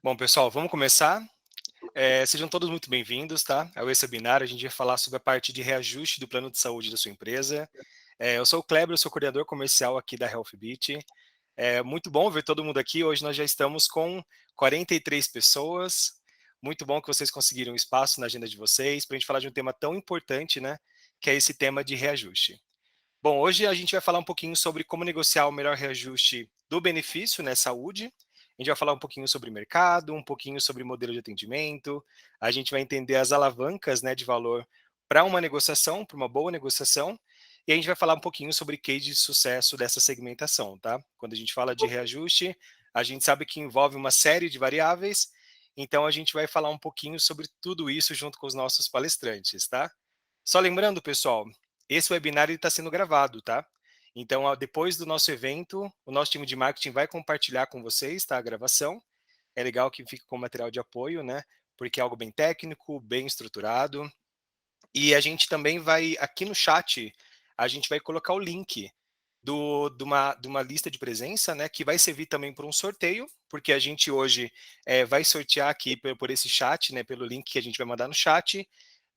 Bom, pessoal, vamos começar. Sejam todos muito bem-vindos, tá? Ao esse webinar, a gente vai falar sobre a parte de reajuste do plano de saúde da sua empresa. Eu sou o Kleber, eu sou coordenador comercial aqui da Healthbit. É muito bom ver todo mundo aqui. Hoje nós já estamos com 43 pessoas. Muito bom que vocês conseguiram um espaço na agenda de vocês para a gente falar de um tema tão importante, né? Que é esse tema de reajuste. Bom, hoje a gente vai falar um pouquinho sobre como negociar o melhor reajuste do benefício, né, saúde. A gente vai falar um pouquinho sobre mercado, um pouquinho sobre modelo de atendimento. A gente vai entender as alavancas, né, de valor para uma negociação, para uma boa negociação. E a gente vai falar um pouquinho sobre case de sucesso dessa segmentação, tá? Quando a gente fala de reajuste, a gente sabe que envolve uma série de variáveis. Então a gente vai falar um pouquinho sobre tudo isso junto com os nossos palestrantes, tá? Só lembrando, pessoal, esse webinar está sendo gravado, tá? Então, depois do nosso evento, o nosso time de marketing vai compartilhar com vocês, tá? A gravação. É legal que fique com material de apoio, né? Porque é algo bem técnico, bem estruturado. E a gente também vai, aqui no chat, a gente vai colocar o link de uma lista de presença, né? Que vai servir também para um sorteio, porque a gente hoje vai sortear aqui por esse chat, né? Pelo link que a gente vai mandar no chat,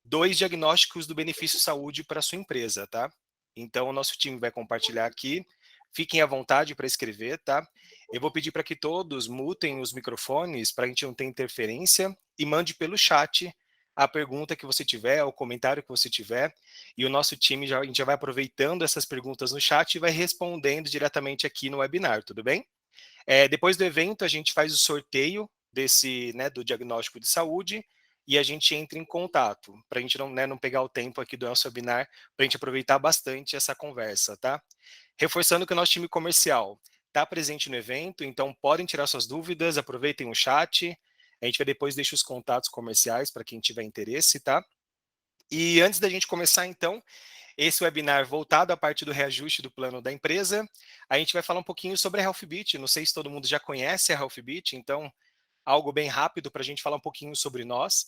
2 diagnósticos do benefício saúde para sua empresa, tá? Então, o nosso time vai compartilhar aqui. Fiquem à vontade para escrever, tá? Eu vou pedir para que todos mutem os microfones para a gente não ter interferência e mande pelo chat a pergunta que você tiver, o comentário que você tiver, e o nosso time, a gente já vai aproveitando essas perguntas no chat e vai respondendo diretamente aqui no webinar, tudo bem? Depois do evento, a gente faz o sorteio desse, né, do diagnóstico de saúde e a gente entra em contato, para a gente não, né, não pegar o tempo aqui do nosso webinar, para a gente aproveitar bastante essa conversa, tá? Reforçando que o nosso time comercial está presente no evento, então podem tirar suas dúvidas, aproveitem o chat, a gente vai depois deixar os contatos comerciais para quem tiver interesse, tá? E antes da gente começar, então, esse webinar voltado à parte do reajuste do plano da empresa, a gente vai falar um pouquinho sobre a Healthbit. Não sei se todo mundo já conhece a Healthbit, então algo bem rápido para a gente falar um pouquinho sobre nós.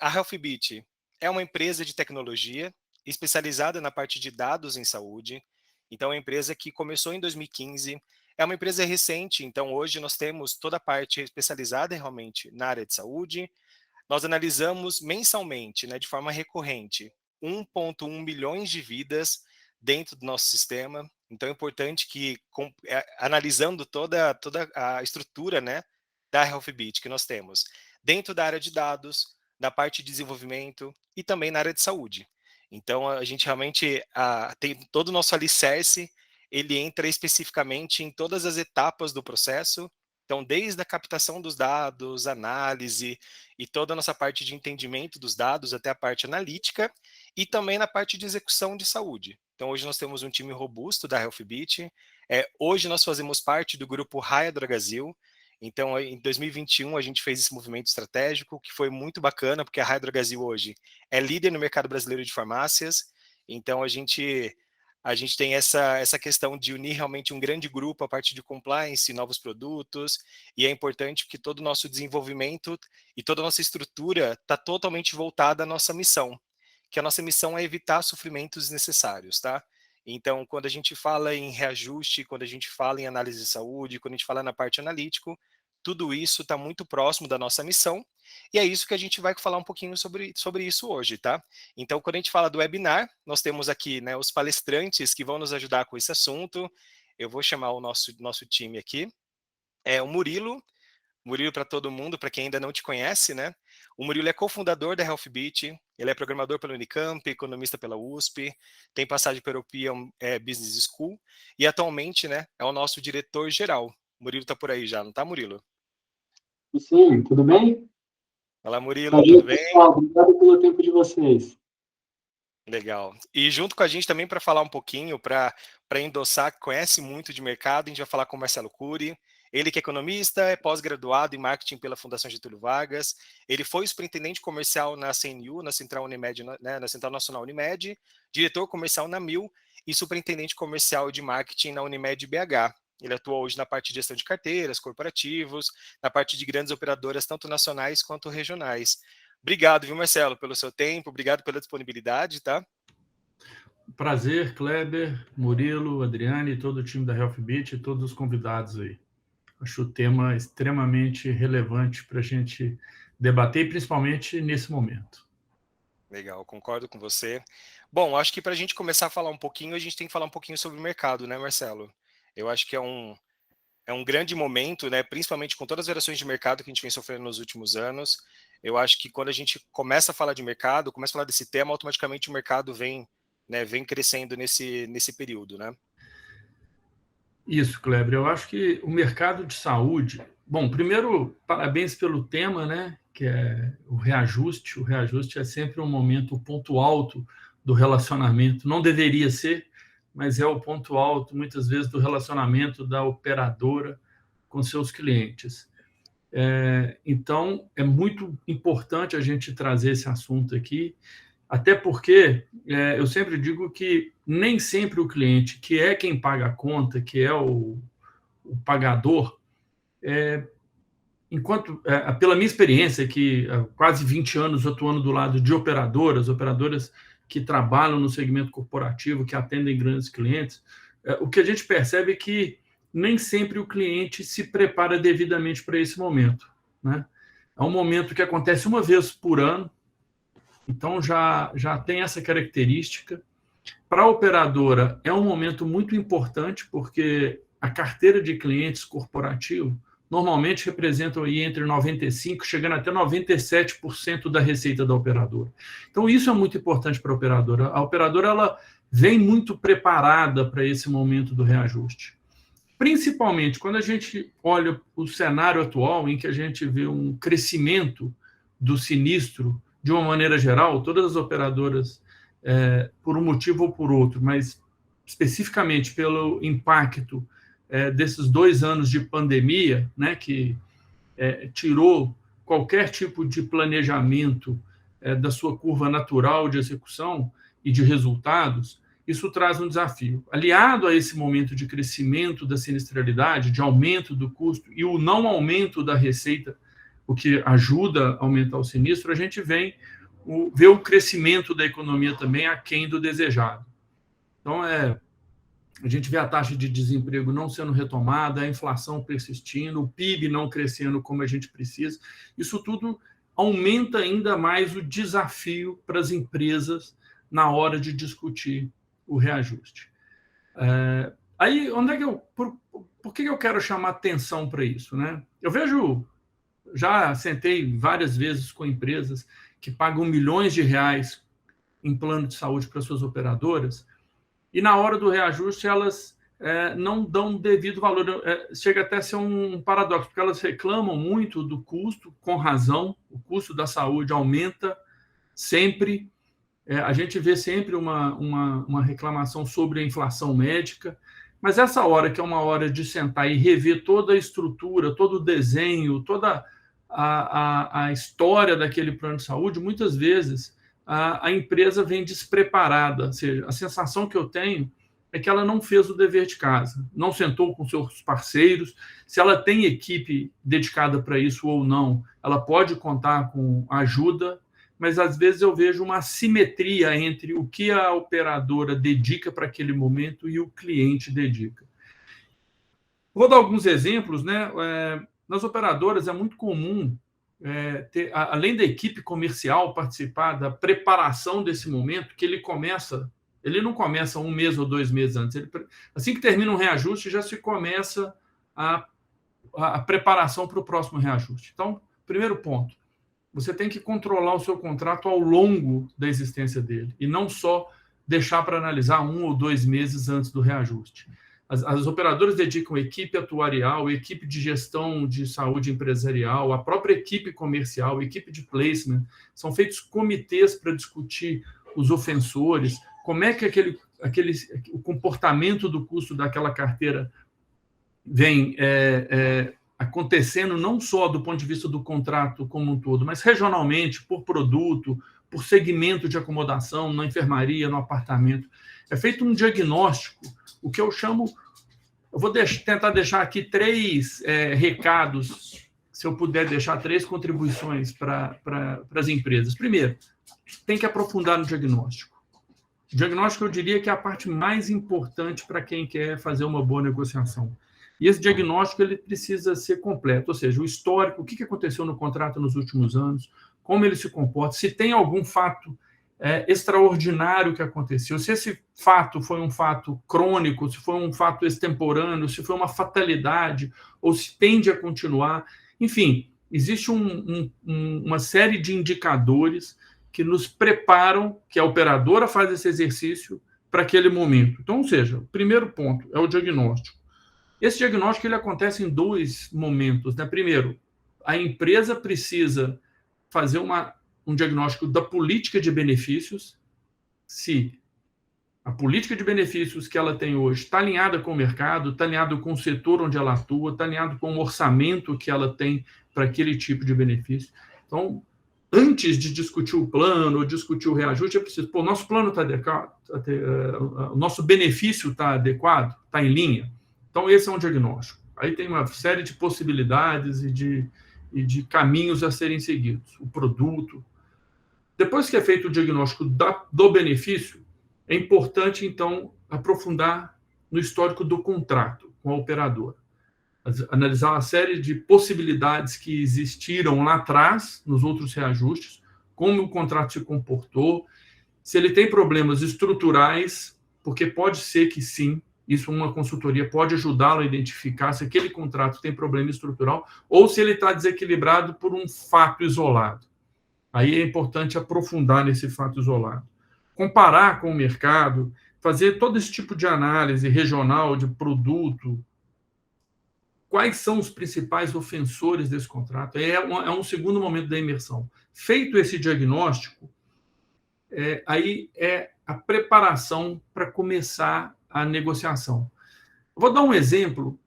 A Healthbit é uma empresa de tecnologia especializada na parte de dados em saúde. Então, é uma empresa que começou em 2015. É uma empresa recente, então hoje nós temos toda a parte especializada realmente na área de saúde. Nós analisamos mensalmente, né, de forma recorrente, 1,1 milhões de vidas dentro do nosso sistema. Então é importante que, analisando toda a estrutura, né, da Healthbit que nós temos, dentro da área de dados, da parte de desenvolvimento e também na área de saúde. Então a gente realmente tem todo o nosso alicerce, ele entra especificamente em todas as etapas do processo. Então, desde a captação dos dados, análise, e toda a nossa parte de entendimento dos dados até a parte analítica e também na parte de execução de saúde. Então, hoje nós temos um time robusto da Healthbit. Hoje nós fazemos parte do grupo Raia Drogasil. Então, em 2021, a gente fez esse movimento estratégico, que foi muito bacana, porque a Raia Drogasil hoje é líder no mercado brasileiro de farmácias. Então, a gente tem essa questão de unir realmente um grande grupo a partir de compliance, novos produtos, e é importante que todo o nosso desenvolvimento e toda a nossa estrutura está totalmente voltada à nossa missão, que a nossa missão é evitar sofrimentos desnecessários, tá? Então, quando a gente fala em reajuste, quando a gente fala em análise de saúde, quando a gente fala na parte analítico, tudo isso está muito próximo da nossa missão, e é isso que a gente vai falar um pouquinho sobre isso hoje, tá? Então, quando a gente fala do webinar, nós temos aqui, né, os palestrantes que vão nos ajudar com esse assunto. Eu vou chamar o nosso time aqui. O Murilo para todo mundo, para quem ainda não te conhece, né? O Murilo é cofundador da Healthbit, ele é programador pela Unicamp, economista pela USP, tem passagem pela European Business School e atualmente, né, é o nosso diretor-geral. O Murilo está por aí já, não está, Murilo? Sim, tudo bem? Olá, Murilo, Bom tudo dia, bem? pessoal. Obrigado pelo tempo de vocês. Legal. E junto com a gente também para falar um pouquinho, para endossar, que conhece muito de mercado, a gente vai falar com o Marcelo Cury. Ele que é economista, é pós-graduado em marketing pela Fundação Getúlio Vargas. Ele foi superintendente comercial na CNU, na Central Unimed, né, na Central Nacional Unimed, diretor comercial na Mil e superintendente comercial de marketing na Unimed BH. Ele atua hoje na parte de gestão de carteiras, corporativos, na parte de grandes operadoras, tanto nacionais quanto regionais. Obrigado, viu, Marcelo, pelo seu tempo, obrigado pela disponibilidade, tá? Prazer, Kleber, Murilo, Adriane, todo o time da Healthbit e todos os convidados aí. Acho o tema extremamente relevante para a gente debater, principalmente nesse momento. Legal, concordo com você. Bom, acho que para a gente começar a falar um pouquinho, a gente tem que falar um pouquinho sobre o mercado, né, Marcelo? Eu acho que é um grande momento, né, principalmente com todas as variações de mercado que a gente vem sofrendo nos últimos anos. Eu acho que quando a gente começa a falar de mercado, começa a falar desse tema, automaticamente o mercado vem, né, vem crescendo nesse período, né? Isso, Kleber. Eu acho que o mercado de saúde... Bom, primeiro, parabéns pelo tema, né? Que é o reajuste. O reajuste é sempre um momento, o ponto alto do relacionamento. Não deveria ser, mas é o ponto alto, muitas vezes, do relacionamento da operadora com seus clientes. Então, é muito importante a gente trazer esse assunto aqui, até porque eu sempre digo que nem sempre o cliente, que é quem paga a conta, que é o pagador, pela minha experiência, que há quase 20 anos atuando do lado de operadoras que trabalham no segmento corporativo, que atendem grandes clientes, o que a gente percebe é que nem sempre o cliente se prepara devidamente para esse momento, né? É um momento que acontece uma vez por ano, então já tem essa característica. Para a operadora, é um momento muito importante, porque a carteira de clientes corporativo normalmente representam aí entre 95%, chegando até 97% da receita da operadora. Então, isso é muito importante para a operadora. A operadora ela vem muito preparada para esse momento do reajuste. Principalmente quando a gente olha o cenário atual, em que a gente vê um crescimento do sinistro, de uma maneira geral, todas as operadoras, por um motivo ou por outro, mas especificamente pelo impacto desses 2 anos de pandemia, né, que tirou qualquer tipo de planejamento da sua curva natural de execução e de resultados, isso traz um desafio. Aliado a esse momento de crescimento da sinistralidade, de aumento do custo e o não aumento da receita, o que ajuda a aumentar o sinistro, a gente vê o crescimento da economia também aquém do desejado. Então, a gente vê a taxa de desemprego não sendo retomada, a inflação persistindo, o PIB não crescendo como a gente precisa. Isso tudo aumenta ainda mais o desafio para as empresas na hora de discutir o reajuste. Aí, por que eu quero chamar atenção para isso, né? Eu vejo, já sentei várias vezes com empresas que pagam milhões de reais em plano de saúde para suas operadoras, e na hora do reajuste elas não dão devido valor. Chega até a ser um paradoxo, porque elas reclamam muito do custo, com razão, o custo da saúde aumenta sempre. A gente vê sempre uma reclamação sobre a inflação médica, mas essa hora, que é uma hora de sentar e rever toda a estrutura, todo o desenho, toda a história daquele plano de saúde, muitas vezes a empresa vem despreparada. Ou seja, a sensação que eu tenho é que ela não fez o dever de casa, não sentou com seus parceiros. Se ela tem equipe dedicada para isso ou não, ela pode contar com ajuda, mas às vezes eu vejo uma assimetria entre o que a operadora dedica para aquele momento e o cliente dedica. Vou dar alguns exemplos, né? Nas operadoras é muito comum ter, além da equipe comercial participar da preparação desse momento, que ele não começa 1 mês ou 2 meses antes. Assim que termina um reajuste, já se começa a preparação para o próximo reajuste. Então, primeiro ponto, você tem que controlar o seu contrato ao longo da existência dele, e não só deixar para analisar 1 ou 2 meses antes do reajuste. As operadoras dedicam equipe atuarial, equipe de gestão de saúde empresarial, a própria equipe comercial, equipe de placement. São feitos comitês para discutir os ofensores, como é que o comportamento do custo daquela carteira vem acontecendo, não só do ponto de vista do contrato como um todo, mas regionalmente, por produto, por segmento de acomodação, na enfermaria, no apartamento. É feito um diagnóstico, o que eu chamo... Eu vou tentar deixar aqui 3 recados, se eu puder deixar 3 contribuições para as empresas. Primeiro, tem que aprofundar no diagnóstico. O diagnóstico, eu diria que é a parte mais importante para quem quer fazer uma boa negociação. E esse diagnóstico ele precisa ser completo, ou seja, o histórico, o que aconteceu no contrato nos últimos anos, como ele se comporta, se tem algum fato extraordinário que aconteceu, se esse fato foi um fato crônico, se foi um fato extemporâneo, se foi uma fatalidade, ou se tende a continuar. Enfim, existe uma série de indicadores que nos preparam, que a operadora faz esse exercício para aquele momento. Então, ou seja, o primeiro ponto é o diagnóstico. Esse diagnóstico ele acontece em dois momentos, né? Primeiro, a empresa precisa fazer um diagnóstico da política de benefícios, se a política de benefícios que ela tem hoje está alinhada com o mercado, está alinhada com o setor onde ela atua, está alinhado com o orçamento que ela tem para aquele tipo de benefício. Então, antes de discutir o plano ou discutir o reajuste, é preciso, o nosso plano está adequado, o nosso benefício está adequado, está em linha. Então, esse é um diagnóstico. Aí tem uma série de possibilidades e de caminhos a serem seguidos. O produto. Depois que é feito o diagnóstico do benefício, é importante, então, aprofundar no histórico do contrato com a operadora. Analisar uma série de possibilidades que existiram lá atrás, nos outros reajustes, como o contrato se comportou, se ele tem problemas estruturais, porque pode ser que sim, isso uma consultoria pode ajudá-lo a identificar se aquele contrato tem problema estrutural ou se ele está desequilibrado por um fato isolado. Aí é importante aprofundar nesse fato isolado. Comparar com o mercado, fazer todo esse tipo de análise regional, de produto. Quais são os principais ofensores desse contrato? É um segundo momento da imersão. Feito esse diagnóstico, aí é a preparação para começar a negociação. Vou dar um exemplo.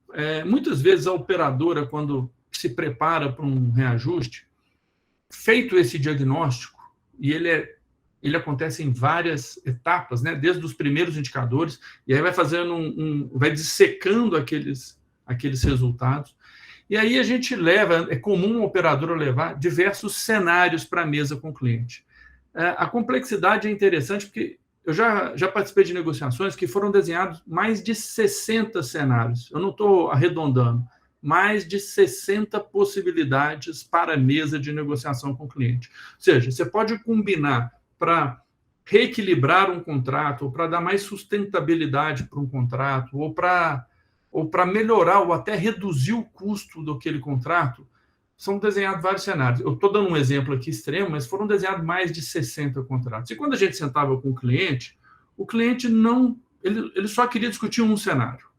Muitas vezes a operadora, quando se prepara para um reajuste, feito esse diagnóstico, e ele acontece em várias etapas, né? Desde os primeiros indicadores, e aí vai fazendo vai dissecando aqueles resultados. E aí a gente é comum a operadora levar diversos cenários para a mesa com o cliente. A complexidade é interessante porque eu já participei de negociações que foram desenhados mais de 60 cenários. Eu não estou arredondando. Mais de 60 possibilidades para a mesa de negociação com o cliente. Ou seja, você pode combinar para reequilibrar um contrato, ou para dar mais sustentabilidade para um contrato, ou para melhorar ou até reduzir o custo daquele contrato. São desenhados vários cenários. Eu estou dando um exemplo aqui extremo, mas foram desenhados mais de 60 contratos. E quando a gente sentava com o cliente não... Ele só queria discutir um cenário.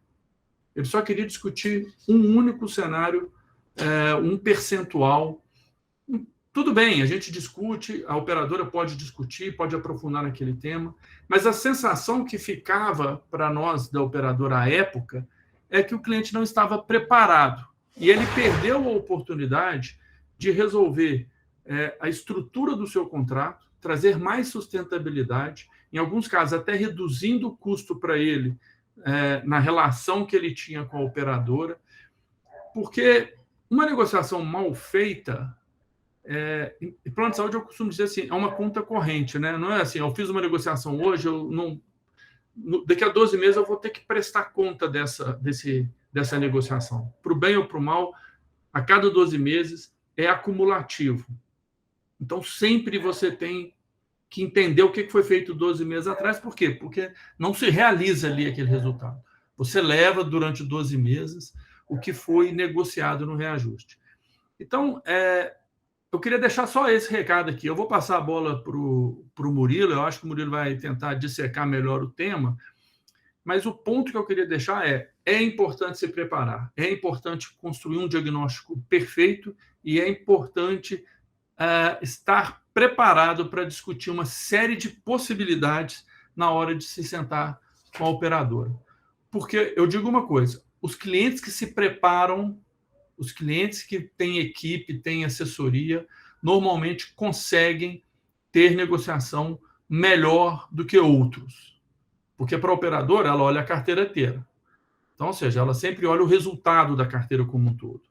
Ele só queria discutir um único cenário, um percentual. Tudo bem, a gente discute, a operadora pode discutir, pode aprofundar naquele tema, mas a sensação que ficava para nós da operadora à época é que o cliente não estava preparado. E ele perdeu a oportunidade de resolver a estrutura do seu contrato, trazer mais sustentabilidade, em alguns casos até reduzindo o custo para ele, na relação que ele tinha com a operadora, porque uma negociação mal feita, em plano de saúde eu costumo dizer assim, é uma conta corrente, né? Não é assim, eu fiz uma negociação hoje, daqui a 12 meses eu vou ter que prestar conta dessa negociação. Para o bem ou para o mal, a cada 12 meses é acumulativo. Então, sempre você tem que entender o que foi feito 12 meses atrás. Por quê? Porque não se realiza ali aquele resultado. Você leva durante 12 meses o que foi negociado no reajuste. Então, eu queria deixar só esse recado aqui. Eu vou passar a bola para o Murilo. Eu acho que o Murilo vai tentar dissecar melhor o tema. Mas o ponto que eu queria deixar é importante se preparar. É importante construir um diagnóstico perfeito e é importante estar preparado para discutir uma série de possibilidades na hora de se sentar com a operadora. Porque eu digo uma coisa, os clientes que se preparam, os clientes que têm equipe, têm assessoria, normalmente conseguem ter negociação melhor do que outros. Porque para a operadora, ela olha a carteira inteira. Então, ou seja, ela sempre olha o resultado da carteira como um todo.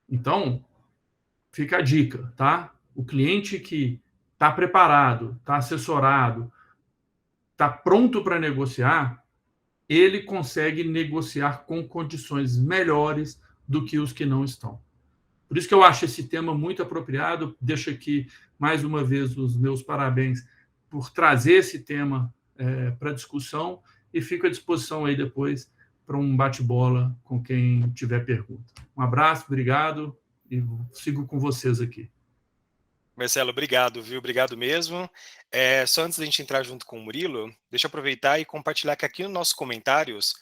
Então, fica a dica, tá? O cliente que está preparado, está assessorado, está pronto para negociar, ele consegue negociar com condições melhores do que os que não estão. Por isso que eu acho esse tema muito apropriado. Deixo aqui, mais uma vez, os meus parabéns por trazer esse tema para discussão e fico à disposição aí depois para um bate-bola com quem tiver pergunta. Um abraço, obrigado e sigo com vocês aqui. Marcelo, obrigado, viu? Obrigado mesmo. Só antes da gente entrar junto com o Murilo, deixa eu aproveitar e compartilhar que aqui nos nossos comentários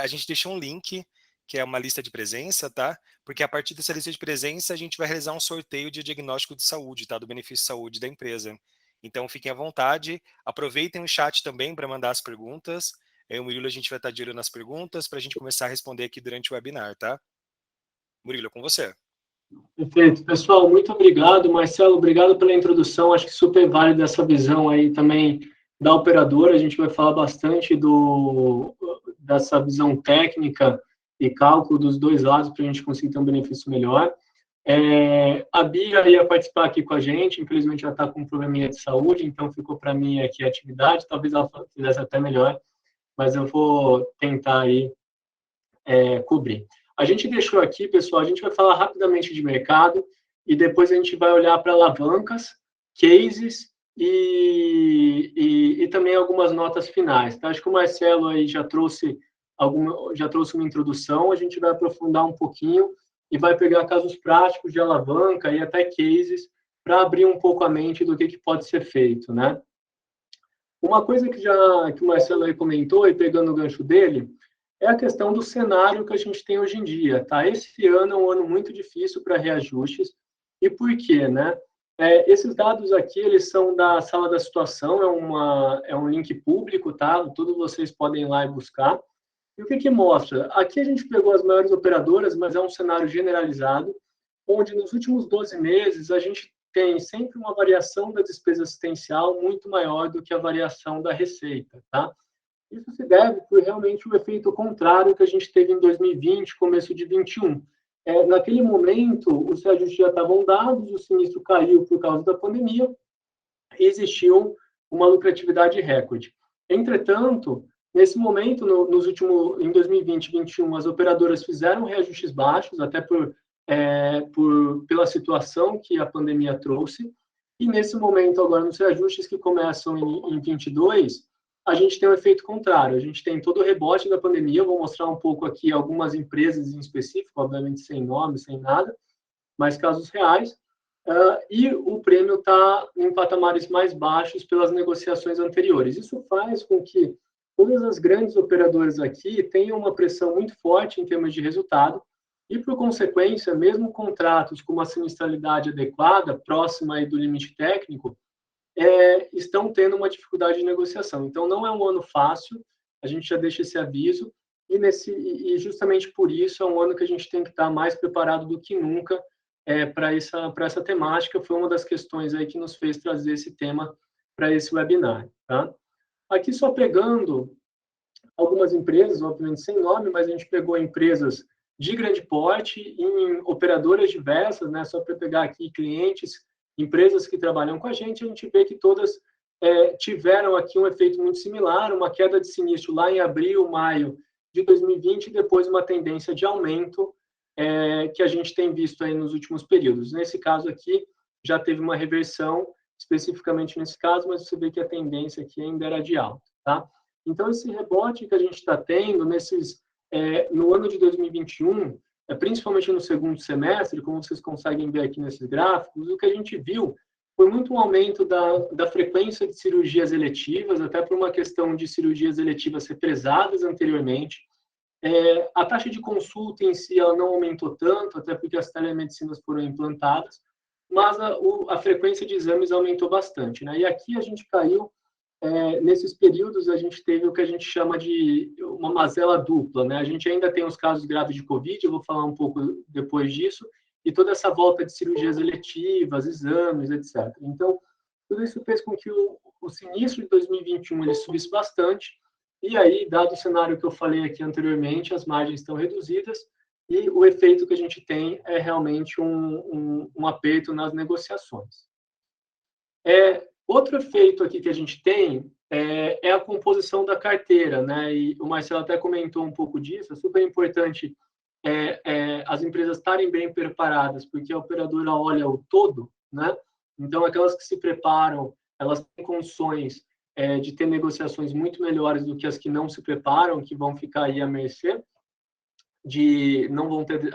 a gente deixou um link, que é uma lista de presença, tá? Porque a partir dessa lista de presença a gente vai realizar um sorteio de diagnóstico de saúde, tá? Do benefício de saúde da empresa. Então fiquem à vontade, aproveitem o chat também para mandar as perguntas. O Murilo, a gente vai estar de olho nas perguntas para a gente começar a responder aqui durante o webinar, tá? Murilo, é com você. Perfeito. Pessoal, muito obrigado. Marcelo, obrigado pela introdução. Acho que super válida essa visão aí também da operadora. A gente vai falar bastante dessa visão técnica e cálculo dos dois lados para a gente conseguir ter um benefício melhor. A Bia ia participar aqui com a gente, infelizmente ela está com um probleminha de saúde, então ficou para mim aqui a atividade. Talvez ela fizesse até melhor, mas eu vou tentar aí cobrir. A gente deixou aqui, pessoal, a gente vai falar rapidamente de mercado e depois a gente vai olhar para alavancas, cases e também algumas notas finais. Tá? Acho que o Marcelo aí já trouxe uma introdução, a gente vai aprofundar um pouquinho e vai pegar casos práticos de alavanca e até cases para abrir um pouco a mente do que pode ser feito, né? Uma coisa que o Marcelo aí comentou, e pegando o gancho dele, é a questão do cenário que a gente tem hoje em dia, tá? Esse ano é um ano muito difícil para reajustes. E por quê, né? Esses dados aqui, eles são da Sala da Situação, é um link público, tá? Todos vocês podem ir lá e buscar. E o que mostra? Aqui a gente pegou as maiores operadoras, mas é um cenário generalizado, onde nos últimos 12 meses a gente tem sempre uma variação da despesa assistencial muito maior do que a variação da receita, tá? Isso se deve por realmente o efeito contrário que a gente teve em 2020, começo de 2021. Naquele momento, os reajustes já estavam dados, o sinistro caiu por causa da pandemia e existiu uma lucratividade recorde. Entretanto, nesse momento, em 2020 e 2021, as operadoras fizeram reajustes baixos, até pela situação que a pandemia trouxe, e nesse momento, agora, nos reajustes que começam em 2022, a gente tem um efeito contrário, a gente tem todo o rebote da pandemia, eu vou mostrar um pouco aqui algumas empresas em específico, obviamente sem nome, sem nada, mas casos reais, e o prêmio está em patamares mais baixos pelas negociações anteriores. Isso faz com que todas as grandes operadoras aqui tenham uma pressão muito forte em termos de resultado, e, por consequência, mesmo contratos com uma sinistralidade adequada, próxima aí do limite técnico, estão tendo uma dificuldade de negociação. Então, não é um ano fácil, a gente já deixa esse aviso, e justamente por isso é um ano que a gente tem que estar mais preparado do que nunca para essa temática. Foi uma das questões aí que nos fez trazer esse tema para esse webinar. Tá? Aqui só pegando algumas empresas, obviamente sem nome, mas a gente pegou empresas de grande porte, em operadoras diversas, né? Só para pegar aqui clientes, empresas que trabalham com a gente vê que todas tiveram aqui um efeito muito similar, uma queda de sinistro lá em abril, maio de 2020, e depois uma tendência de aumento que a gente tem visto aí nos últimos períodos. Nesse caso aqui, já teve uma reversão, especificamente nesse caso, mas você vê que a tendência aqui ainda era de alta, tá? Então, esse rebote que a gente está tendo no ano de 2021, principalmente no segundo semestre, como vocês conseguem ver aqui nesses gráficos, o que a gente viu foi muito um aumento da frequência de cirurgias eletivas, até por uma questão de cirurgias eletivas represadas anteriormente. A taxa de consulta em si ela não aumentou tanto, até porque as telemedicinas foram implantadas, mas a frequência de exames aumentou bastante, né? E aqui a gente caiu, nesses períodos a gente teve o que a gente chama de uma mazela dupla, né? A gente ainda tem os casos graves de Covid, eu vou falar um pouco depois disso, e toda essa volta de cirurgias eletivas, exames, etc. Então, tudo isso fez com que o sinistro de 2021 ele subisse bastante, e aí, dado o cenário que eu falei aqui anteriormente, as margens estão reduzidas, e o efeito que a gente tem é realmente um aperto nas negociações. Outro efeito aqui que a gente tem é a composição da carteira, né? E o Marcelo até comentou um pouco disso. É super importante as empresas estarem bem preparadas, porque a operadora olha o todo, né? Então, aquelas que se preparam, elas têm condições de ter negociações muito melhores do que as que não se preparam, que vão ficar aí à mercê, não vão ter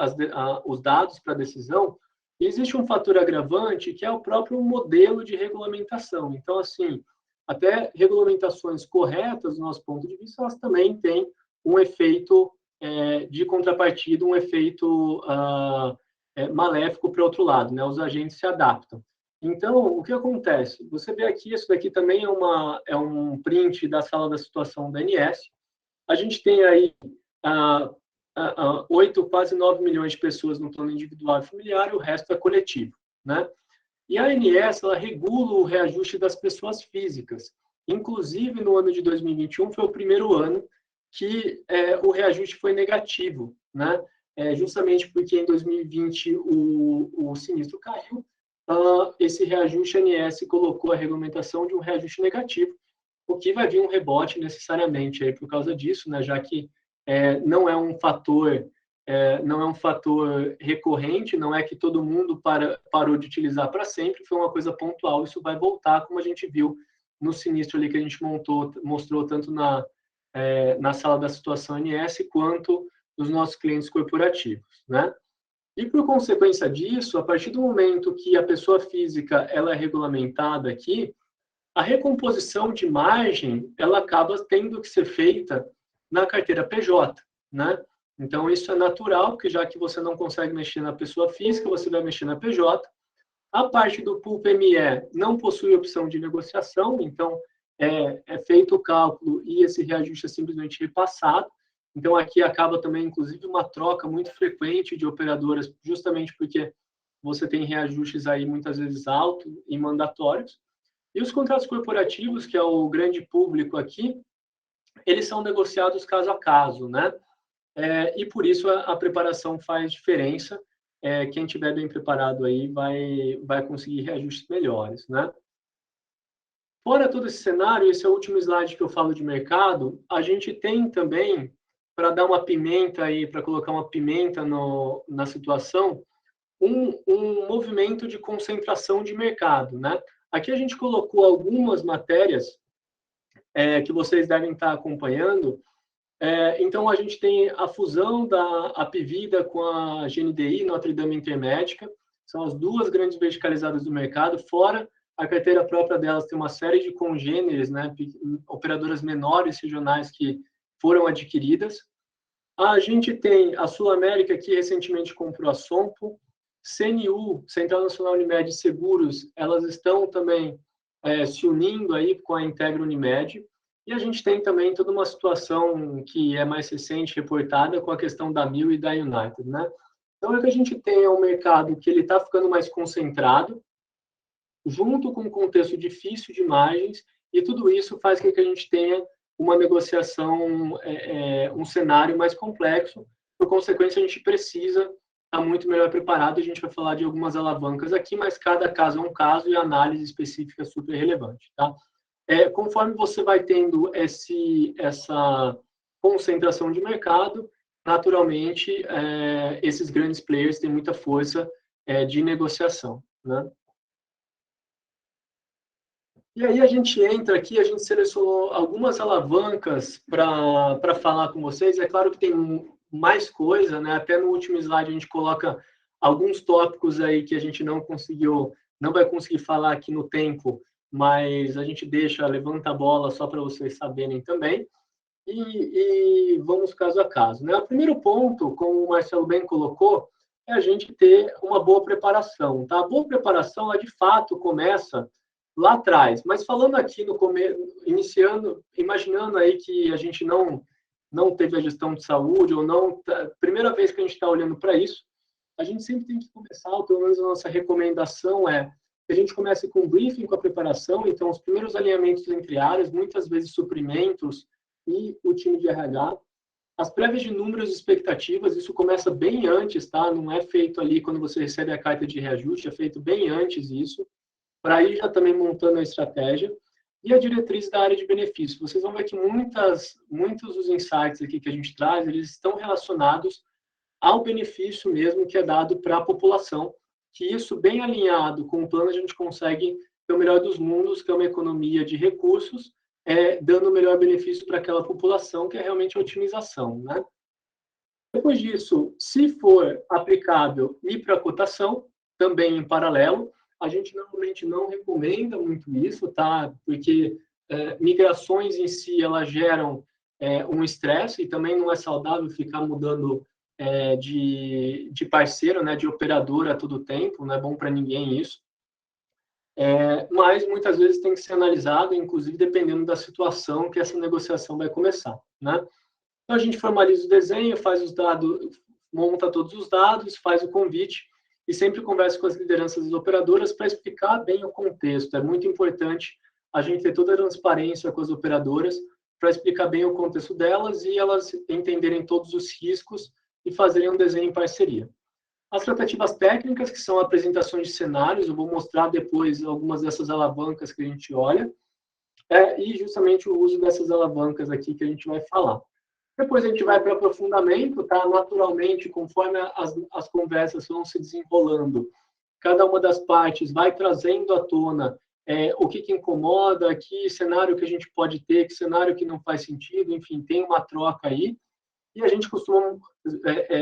os dados para decisão. E existe um fator agravante, que é o próprio modelo de regulamentação. Então, assim, até regulamentações corretas, do nosso ponto de vista, elas também têm um efeito de contrapartida, um efeito maléfico para o outro lado, né? Os agentes se adaptam. Então, o que acontece? Você vê aqui, isso daqui também é um print da sala da situação da ANS. A gente tem aí 8, quase 9 milhões de pessoas no plano individual e familiar, e o resto é coletivo, né? E a ANS, ela regula o reajuste das pessoas físicas. Inclusive, no ano de 2021, foi o primeiro ano que o reajuste foi negativo, né? Justamente porque em 2020 o sinistro caiu, esse reajuste, a ANS colocou a regulamentação de um reajuste negativo, o que vai vir um rebote necessariamente aí por causa disso, né? Já que não é um fator recorrente, não é que todo mundo parou de utilizar para sempre, foi uma coisa pontual, isso vai voltar, como a gente viu no sinistro ali que a gente mostrou tanto na sala da situação ANS, quanto nos nossos clientes corporativos, né? E por consequência disso, a partir do momento que a pessoa física ela é regulamentada aqui, a recomposição de margem ela acaba tendo que ser feita na carteira PJ, né? Então, isso é natural, porque já que você não consegue mexer na pessoa física, você vai mexer na PJ. A parte do pool PME não possui opção de negociação, então é feito o cálculo e esse reajuste é simplesmente repassado. Então, aqui acaba também, inclusive, uma troca muito frequente de operadoras, justamente porque você tem reajustes aí muitas vezes altos e mandatórios. E os contratos corporativos, que é o grande público aqui, eles são negociados caso a caso, né? E por isso a preparação faz diferença. Quem estiver bem preparado aí vai conseguir reajustes melhores, né? Fora todo esse cenário, esse é o último slide que eu falo de mercado, a gente tem também, para dar uma pimenta aí, para colocar uma pimenta na situação, um movimento de concentração de mercado, né? Aqui a gente colocou algumas matérias que vocês devem estar acompanhando. Então, a gente tem a fusão da Apvida com a GNDI, Notre Dame Intermédica, são as duas grandes verticalizadas do mercado, fora a carteira própria delas tem uma série de congêneres, né, operadoras menores regionais que foram adquiridas. A gente tem a Sul América, que recentemente comprou a Sompo, CNU, Central Nacional Unimed Seguros, elas estão também se unindo aí com a Integra Unimed. E a gente tem também toda uma situação que é mais recente, reportada, com a questão da Mil e da United, né? Então, o que a gente tem é um mercado que ele está ficando mais concentrado, junto com um contexto difícil de margens, e tudo isso faz com que a gente tenha uma negociação, um cenário mais complexo. Por consequência, a gente precisa estar muito melhor preparado. A gente vai falar de algumas alavancas aqui, mas cada caso é um caso e a análise específica é super relevante, tá? Conforme você vai tendo essa concentração de mercado, naturalmente, esses grandes players têm muita força de negociação, né? E aí a gente entra aqui, a gente selecionou algumas alavancas para falar com vocês. É claro que tem mais coisa, né? Até no último slide a gente coloca alguns tópicos aí que a gente não vai conseguir falar aqui no tempo, mas a gente levanta a bola só para vocês saberem também. E vamos caso a caso, né? O primeiro ponto, como o Marcelo bem colocou, é a gente ter uma boa preparação, tá? A boa preparação, ela de fato começa lá atrás, mas falando aqui no começo, imaginando aí que a gente não teve a gestão de saúde, ou não, primeira vez que a gente está olhando para isso, a gente sempre tem que começar, ou pelo menos a nossa recomendação é que a gente comece com um briefing, com a preparação, então os primeiros alinhamentos entre áreas, muitas vezes suprimentos e o time de RH, as prévias de números e expectativas, isso começa bem antes, tá? Não é feito ali quando você recebe a carta de reajuste, é feito bem antes isso, para ir já também montando a estratégia. e a diretriz da área de benefícios. Vocês vão ver que muitos dos insights aqui que a gente traz, eles estão relacionados ao benefício mesmo que é dado para a população, que isso bem alinhado com o plano a gente consegue ter o melhor dos mundos, que é uma economia de recursos, dando o melhor benefício para aquela população, que é realmente a otimização, né? Depois disso, se for aplicável ir para a cotação, também em paralelo, a gente normalmente não recomenda muito isso, tá? Porque migrações em si, elas geram um estresse e também não é saudável ficar mudando de parceiro, né, de operadora a todo tempo, não é bom para ninguém isso. Mas muitas vezes tem que ser analisado, inclusive dependendo da situação que essa negociação vai começar, né? Então a gente formaliza o desenho, faz os dados, monta todos os dados, faz o convite e sempre conversa com as lideranças das operadoras para explicar bem o contexto. É muito importante a gente ter toda a transparência com as operadoras para explicar bem o contexto delas e elas entenderem todos os riscos e fazerem um desenho em parceria. As tratativas técnicas, que são apresentações de cenários, eu vou mostrar depois algumas dessas alavancas que a gente olha, e justamente o uso dessas alavancas aqui que a gente vai falar. Depois a gente vai para aprofundamento, tá? Naturalmente, conforme as conversas vão se desenrolando, cada uma das partes vai trazendo à tona o que incomoda, que cenário que a gente pode ter, que cenário que não faz sentido, enfim, tem uma troca aí. E a gente costuma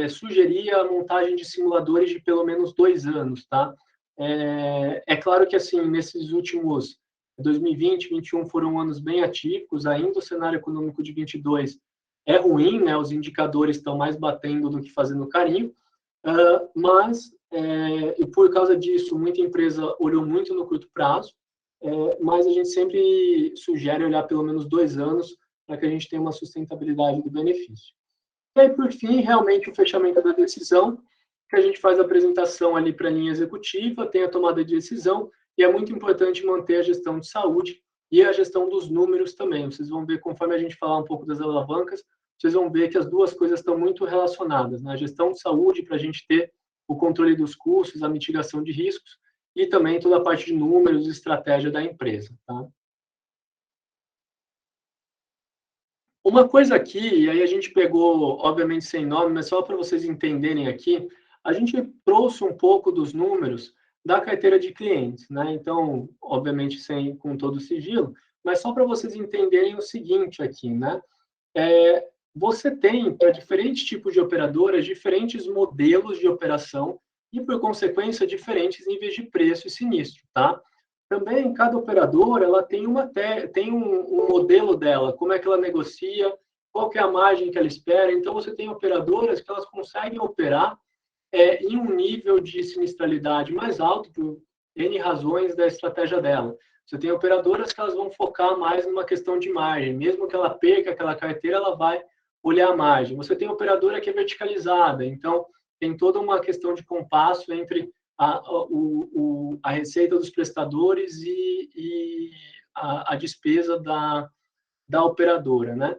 sugerir a montagem de simuladores de pelo menos 2 anos, tá? É claro que, assim, nesses últimos 2020, 2021 foram anos bem atípicos, ainda o cenário econômico de 22 é ruim, né? Os indicadores estão mais batendo do que fazendo carinho, mas, e por causa disso, muita empresa olhou muito no curto prazo, mas a gente sempre sugere olhar pelo menos 2 anos para que a gente tenha uma sustentabilidade do benefício. E aí, por fim, realmente o fechamento da decisão, que a gente faz a apresentação ali para a linha executiva, tem a tomada de decisão, e é muito importante manter a gestão de saúde e a gestão dos números também. Vocês vão ver, conforme a gente falar um pouco das alavancas, vocês vão ver que as duas coisas estão muito relacionadas, né? A gestão de saúde para a gente ter o controle dos custos, a mitigação de riscos, e também toda a parte de números e estratégia da empresa, tá? Uma coisa aqui, e aí a gente pegou, obviamente sem nome, mas só para vocês entenderem aqui, a gente trouxe um pouco dos números da carteira de clientes, né? Então, obviamente com todo o sigilo, mas só para vocês entenderem o seguinte aqui, né? Você tem, para diferentes tipos de operadoras, diferentes modelos de operação e, por consequência, diferentes níveis de preço e sinistro, tá? Também, cada operadora, ela tem um modelo dela, como é que ela negocia, qual que é a margem que ela espera. Então, você tem operadoras que elas conseguem operar em um nível de sinistralidade mais alto, por N razões da estratégia dela. Você tem operadoras que elas vão focar mais numa questão de margem. Mesmo que ela perca aquela carteira, ela vai olhar a margem. Você tem operadora que é verticalizada, então tem toda uma questão de compasso entre a receita dos prestadores e a despesa da operadora, né?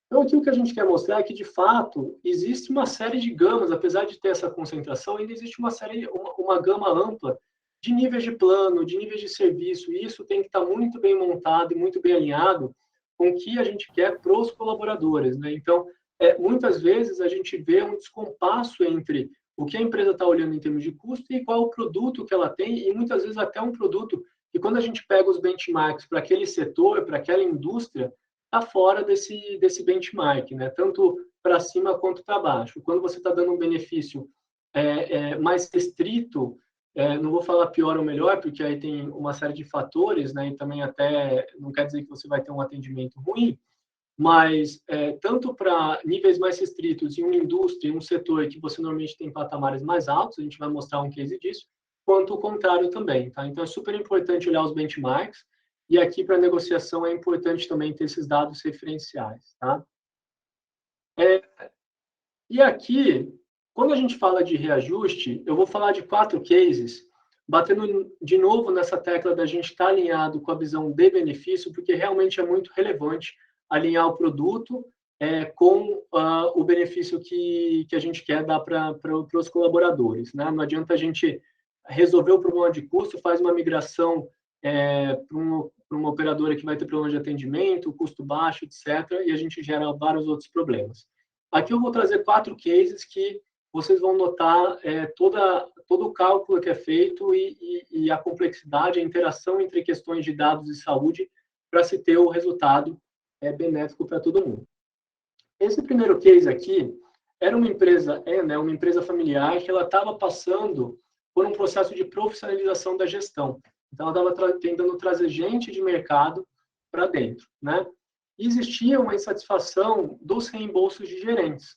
Então, aqui o que a gente quer mostrar é que, de fato, existe uma série de gamas, apesar de ter essa concentração, ainda existe uma gama ampla de níveis de plano, de níveis de serviço, e isso tem que estar muito bem montado e muito bem alinhado com o que a gente quer para os colaboradores, né? Então, muitas vezes a gente vê um descompasso entre o que a empresa está olhando em termos de custo e qual o produto que ela tem, e muitas vezes até um produto que, quando a gente pega os benchmarks para aquele setor, para aquela indústria, está fora desse benchmark, né? Tanto para cima quanto para baixo. Quando você está dando um benefício mais restrito, não vou falar pior ou melhor, porque aí tem uma série de fatores, né? E também até não quer dizer que você vai ter um atendimento ruim, mas tanto para níveis mais restritos em uma indústria, em um setor que você normalmente tem patamares mais altos, a gente vai mostrar um case disso, quanto o contrário também, tá? Então, é super importante olhar os benchmarks, e aqui, para negociação, é importante também ter esses dados referenciais, tá? E aqui, quando a gente fala de reajuste, eu vou falar de 4 cases, batendo de novo nessa tecla da gente estar alinhado com a visão de benefício, porque realmente é muito relevante alinhar o produto com o benefício que a gente quer dar para os colaboradores, né? Não adianta a gente resolver o problema de custo, faz uma migração para uma operadora que vai ter problema de atendimento, custo baixo, etc., e a gente gera vários outros problemas. Aqui eu vou trazer 4 cases que vocês vão notar todo o cálculo que é feito e a complexidade, a interação entre questões de dados e saúde para se ter o resultado benéfico para todo mundo. Esse primeiro case aqui era uma empresa, uma empresa familiar que ela estava passando por um processo de profissionalização da gestão. Então, ela estava tentando trazer gente de mercado para dentro, né? E existia uma insatisfação dos reembolsos de gerentes.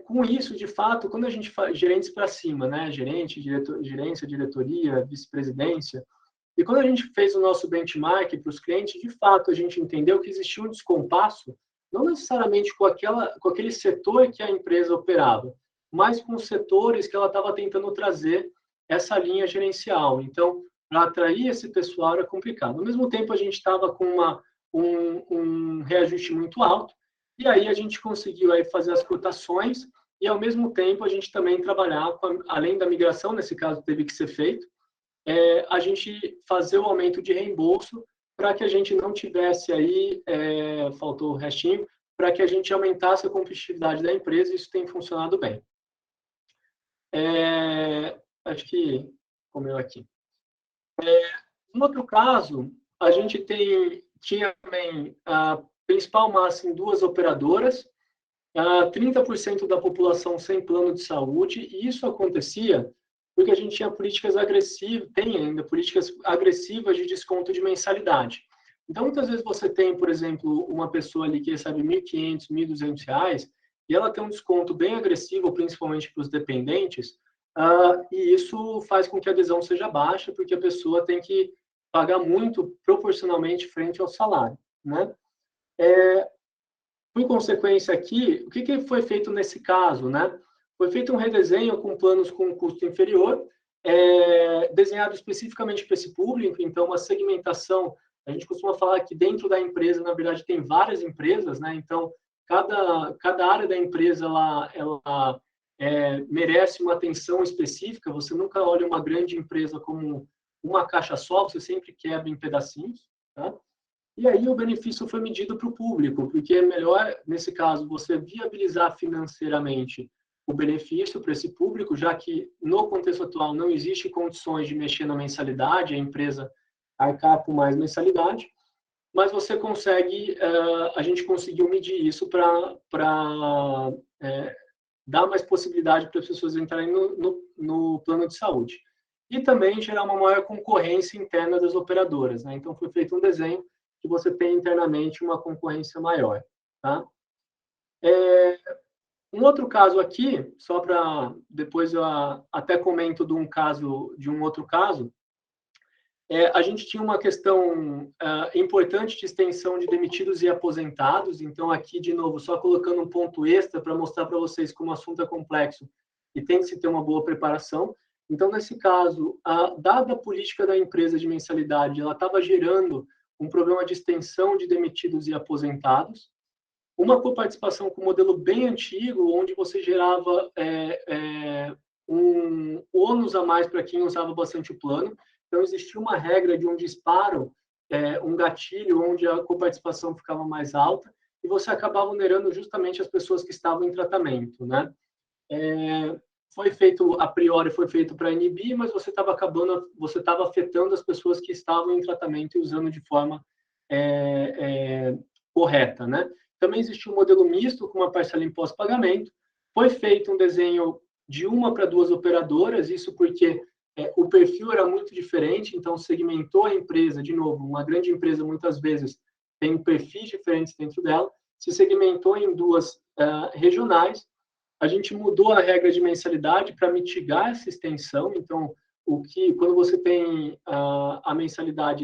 Com isso, de fato, quando a gente faz gerentes para cima, né? Gerente, gerência, diretoria, vice-presidência, e quando a gente fez o nosso benchmark para os clientes, de fato, a gente entendeu que existia um descompasso, não necessariamente com aquele setor que a empresa operava, mas com os setores que ela estava tentando trazer essa linha gerencial. Então, para atrair esse pessoal era complicado. Ao mesmo tempo, a gente estava com um reajuste muito alto, e aí a gente conseguiu aí fazer as cotações, e ao mesmo tempo a gente também trabalhar, além da migração, nesse caso teve que ser feito, a gente fazer o aumento de reembolso para que a gente não tivesse aí, faltou o restinho, para que a gente aumentasse a competitividade da empresa, e isso tem funcionado bem. Acho que comeu aqui. No outro caso, a gente tinha também a principal massa em 2 operadoras, 30% da população sem plano de saúde, e isso acontecia porque a gente tinha políticas agressivas, tem ainda políticas agressivas de desconto de mensalidade. Então, muitas vezes você tem, por exemplo, uma pessoa ali que recebe R$ 1.500, R$ 1.200, e ela tem um desconto bem agressivo, principalmente para os dependentes, e isso faz com que a adesão seja baixa, porque a pessoa tem que pagar muito proporcionalmente frente ao salário, né? Por consequência aqui, o que foi feito nesse caso, né? Foi feito um redesenho com planos com custo inferior, desenhado especificamente para esse público, então uma segmentação. A gente costuma falar que dentro da empresa, na verdade, tem várias empresas, né? Então, cada área da empresa, ela merece uma atenção específica. Você nunca olha uma grande empresa como uma caixa só, você sempre quebra em pedacinhos, tá? E aí o benefício foi medido para o público, porque é melhor, nesse caso, você viabilizar financeiramente o benefício para esse público, já que no contexto atual não existe condições de mexer na mensalidade, a empresa arcar com mais mensalidade, mas você consegue, a gente conseguiu medir isso para dar mais possibilidade para as pessoas entrarem no plano de saúde. E também gerar uma maior concorrência interna das operadoras, né? Então, foi feito um desenho que você tem internamente uma concorrência maior, tá? Um outro caso aqui, só para depois eu até comento de um outro caso, a gente tinha uma questão importante de extensão de demitidos e aposentados. Então, aqui, de novo, só colocando um ponto extra para mostrar para vocês como o assunto é complexo e tem que se ter uma boa preparação. Então, nesse caso, dada a política da empresa de mensalidade, ela estava gerando um problema de extensão de demitidos e aposentados, uma coparticipação com um modelo bem antigo, onde você gerava um ônus a mais para quem usava bastante o plano. Então, existia uma regra de um disparo, um gatilho, onde a coparticipação ficava mais alta, e você acabava onerando justamente as pessoas que estavam em tratamento, né? Foi feito, a priori, foi feito para inibir, mas você estava afetando as pessoas que estavam em tratamento e usando de forma correta, né? Também existe um modelo misto com uma parcela em pós-pagamento. Foi feito um desenho de 1 para 2 operadoras, isso porque o perfil era muito diferente, então segmentou a empresa, de novo, uma grande empresa muitas vezes tem perfis diferentes dentro dela, se segmentou em 2 regionais. A gente mudou a regra de mensalidade para mitigar essa extensão. Então, quando você tem a mensalidade,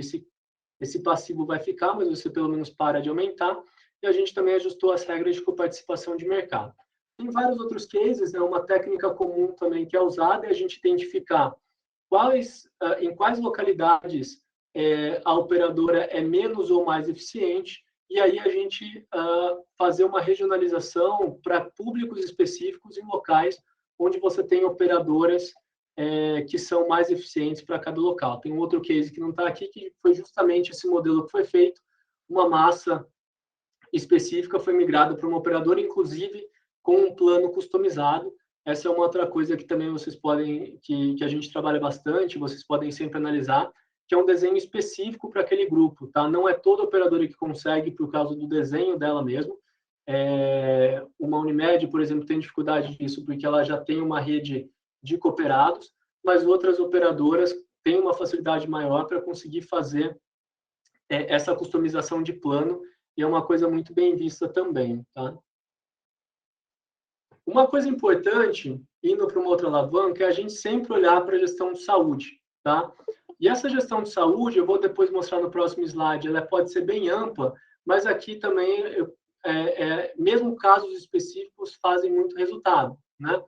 esse passivo vai ficar, mas você pelo menos para de aumentar. E a gente também ajustou as regras de coparticipação de mercado. Tem vários outros cases, né? Uma técnica comum também que é usada é a gente identificar em quais localidades a operadora é menos ou mais eficiente, e aí a gente fazer uma regionalização para públicos específicos em locais onde você tem operadoras que são mais eficientes para cada local. Tem um outro case que não está aqui, que foi justamente esse modelo que foi feito, uma massa específica foi migrada para uma operadora, inclusive com um plano customizado. Essa é uma outra coisa que também vocês podem, que a gente trabalha bastante, vocês podem sempre analisar, que é um desenho específico para aquele grupo, tá? Não é toda operadora que consegue por causa do desenho dela mesmo. Uma Unimed, por exemplo, tem dificuldade disso porque ela já tem uma rede de cooperados, mas outras operadoras têm uma facilidade maior para conseguir fazer essa customização de plano, e é uma coisa muito bem vista também, tá? Uma coisa importante, indo para uma outra alavanca, é a gente sempre olhar para a gestão de saúde, tá? E essa gestão de saúde, eu vou depois mostrar no próximo slide, ela pode ser bem ampla, mas aqui também, mesmo casos específicos fazem muito resultado, né?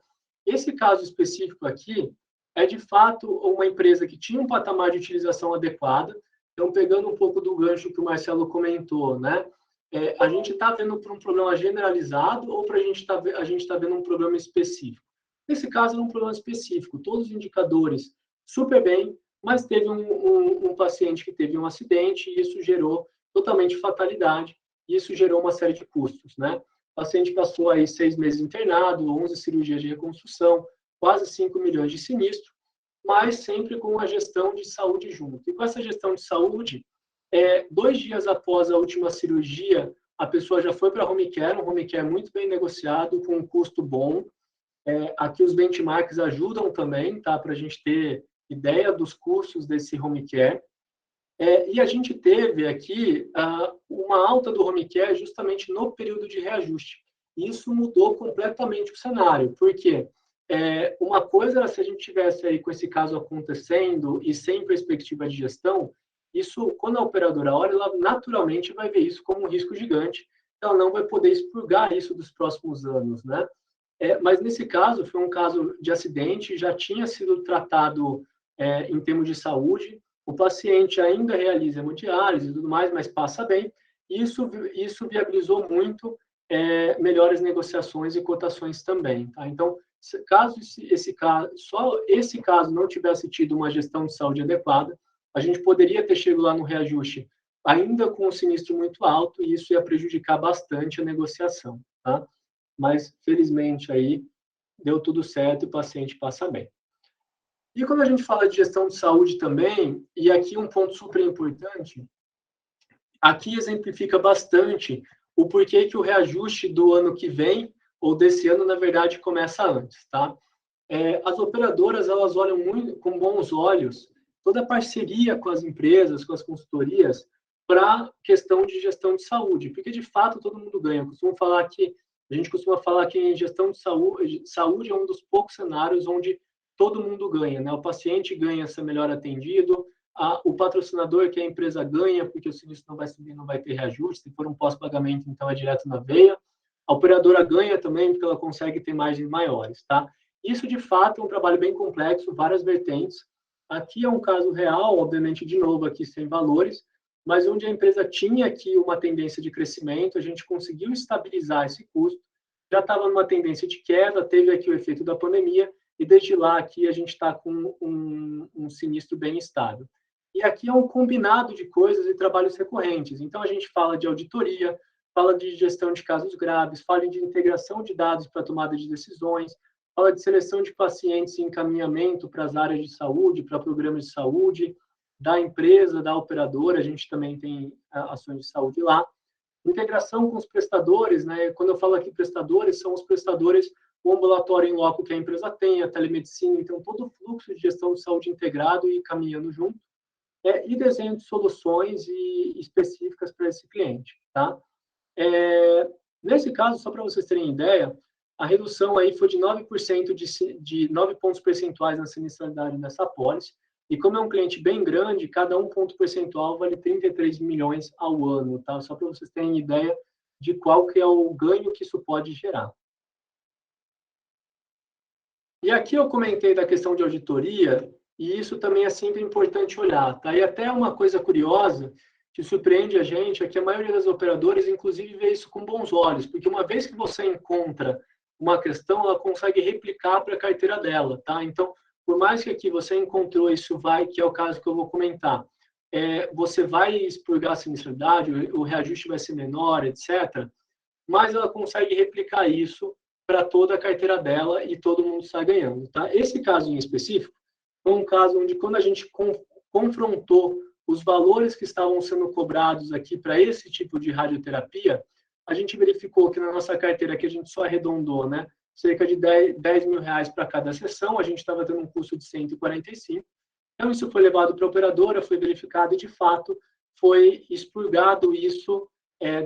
Esse caso específico aqui é, de fato, uma empresa que tinha um patamar de utilização adequada. Então, pegando um pouco do gancho que o Marcelo comentou, né? A gente está vendo por um problema generalizado ou a gente está vendo um problema específico? Nesse caso, é um problema específico. Todos os indicadores super bem, mas teve um paciente que teve um acidente e isso gerou totalmente fatalidade. E isso gerou uma série de custos, né? O paciente passou aí 6 meses internado, 11 cirurgias de reconstrução, quase 5 milhões de sinistro, mas sempre com a gestão de saúde junto. E com essa gestão de saúde, 2 dias após a última cirurgia, a pessoa já foi para home care, um home care muito bem negociado, com um custo bom. Aqui os benchmarks ajudam também, tá? Para a gente ter ideia dos custos desse home care. E a gente teve aqui uma alta do home care justamente no período de reajuste. Isso mudou completamente o cenário, porque uma coisa era se a gente tivesse aí com esse caso acontecendo e sem perspectiva de gestão, isso, quando a operadora olha, ela naturalmente vai ver isso como um risco gigante, ela não vai poder expurgar isso dos próximos anos, né? Mas nesse caso, foi um caso de acidente, já tinha sido tratado em termos de saúde, o paciente ainda realiza hemodiálise e tudo mais, mas passa bem. Isso viabilizou muito melhores negociações e cotações também, tá? Então, caso só esse caso não tivesse tido uma gestão de saúde adequada, a gente poderia ter chegado lá no reajuste ainda com um sinistro muito alto e isso ia prejudicar bastante a negociação, tá? Mas, felizmente, aí deu tudo certo e o paciente passa bem. E quando a gente fala de gestão de saúde também, e aqui um ponto super importante, aqui exemplifica bastante o porquê que o reajuste do ano que vem, ou desse ano, na verdade, começa antes, tá? As operadoras, elas olham muito com bons olhos toda a parceria com as empresas, com as consultorias, para a questão de gestão de saúde, porque, de fato, todo mundo ganha. A gente costuma falar que em gestão de saúde é um dos poucos cenários onde todo mundo ganha, né? O paciente ganha ser melhor atendido, o patrocinador, que é a empresa, ganha, porque o sinistro não vai subir, não vai ter reajuste, se for um pós-pagamento, então é direto na veia. A operadora ganha também, porque ela consegue ter margens maiores, tá? Isso, de fato, é um trabalho bem complexo, várias vertentes. Aqui é um caso real, obviamente, de novo, aqui sem valores, mas onde a empresa tinha aqui uma tendência de crescimento, a gente conseguiu estabilizar esse custo, já estava numa tendência de queda, teve aqui o efeito da pandemia, e desde lá aqui a gente está com um sinistro bem estável. E aqui é um combinado de coisas e trabalhos recorrentes. Então, a gente fala de auditoria, fala de gestão de casos graves, fala de integração de dados para tomada de decisões, fala de seleção de pacientes e encaminhamento para as áreas de saúde, para programas de saúde, da empresa, da operadora, a gente também tem ações de saúde lá. Integração com os prestadores, né? Quando eu falo aqui prestadores, são os prestadores, o ambulatório em loco que a empresa tem, a telemedicina, então todo o fluxo de gestão de saúde integrado e caminhando junto, e desenho de soluções específicas para esse cliente, tá? Nesse caso, só para vocês terem ideia, a redução aí foi de 9% de 9 pontos percentuais na sinistralidade nessa apólice, e como é um cliente bem grande, cada um ponto percentual vale 33 milhões ao ano, tá? Só para vocês terem ideia de qual que é o ganho que isso pode gerar. E aqui eu comentei da questão de auditoria, e isso também é sempre importante olhar, tá? E até uma coisa curiosa, que surpreende a gente, é que a maioria das operadoras, inclusive, vê isso com bons olhos, porque uma vez que você encontra uma questão, ela consegue replicar para a carteira dela, tá? Então, por mais que aqui você encontrou isso que é o caso que eu vou comentar, você vai expurgar a sinistralidade, o reajuste vai ser menor, etc., mas ela consegue replicar isso para toda a carteira dela e todo mundo está ganhando. Tá? Esse caso em específico foi um caso onde, quando a gente confrontou os valores que estavam sendo cobrados aqui para esse tipo de radioterapia, a gente verificou que na nossa carteira, que a gente só arredondou, né, cerca de 10 mil reais para cada sessão, a gente estava tendo um custo de 145. Então, isso foi levado para a operadora, foi verificado e, de fato, foi expurgado isso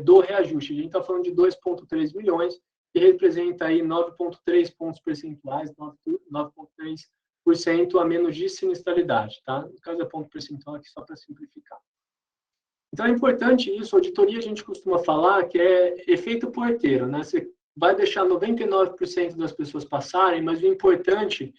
do reajuste. A gente está falando de 2,3 milhões, que representa aí 9,3 pontos percentuais, 9,3% a menos de sinistralidade, tá? No caso, é ponto percentual aqui só para simplificar. Então, é importante isso. Auditoria, a gente costuma falar que é efeito porteiro, né? Você vai deixar 99% das pessoas passarem, mas o importante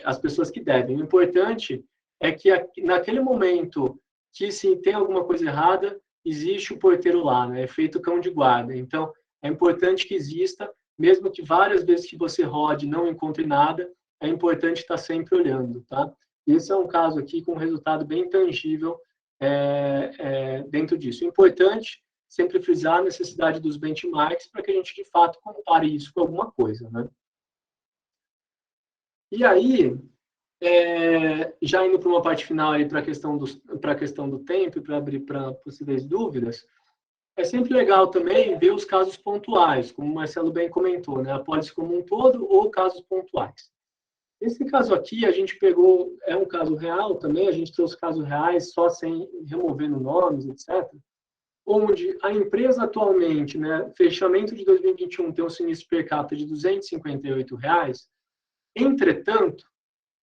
as pessoas que devem. O importante é que naquele momento que se tem alguma coisa errada, existe o porteiro lá, né? É feito cão de guarda. Então, é importante que exista, mesmo que várias vezes que você rode e não encontre nada, é importante estar sempre olhando, tá? Esse é um caso aqui com um resultado bem tangível dentro disso. É importante sempre frisar a necessidade dos benchmarks para que a gente, de fato, compare isso com alguma coisa, né? E aí, já indo para uma parte final aí para a questão do tempo e para abrir para possíveis dúvidas, é sempre legal também ver os casos pontuais, como o Marcelo bem comentou, né? A pólice como um todo ou casos pontuais. Esse caso aqui a gente pegou, é um caso real também, a gente trouxe casos reais só sem removendo nomes, etc., onde a empresa atualmente, né, fechamento de 2021, tem um sinistro per capita de R$ 258, entretanto,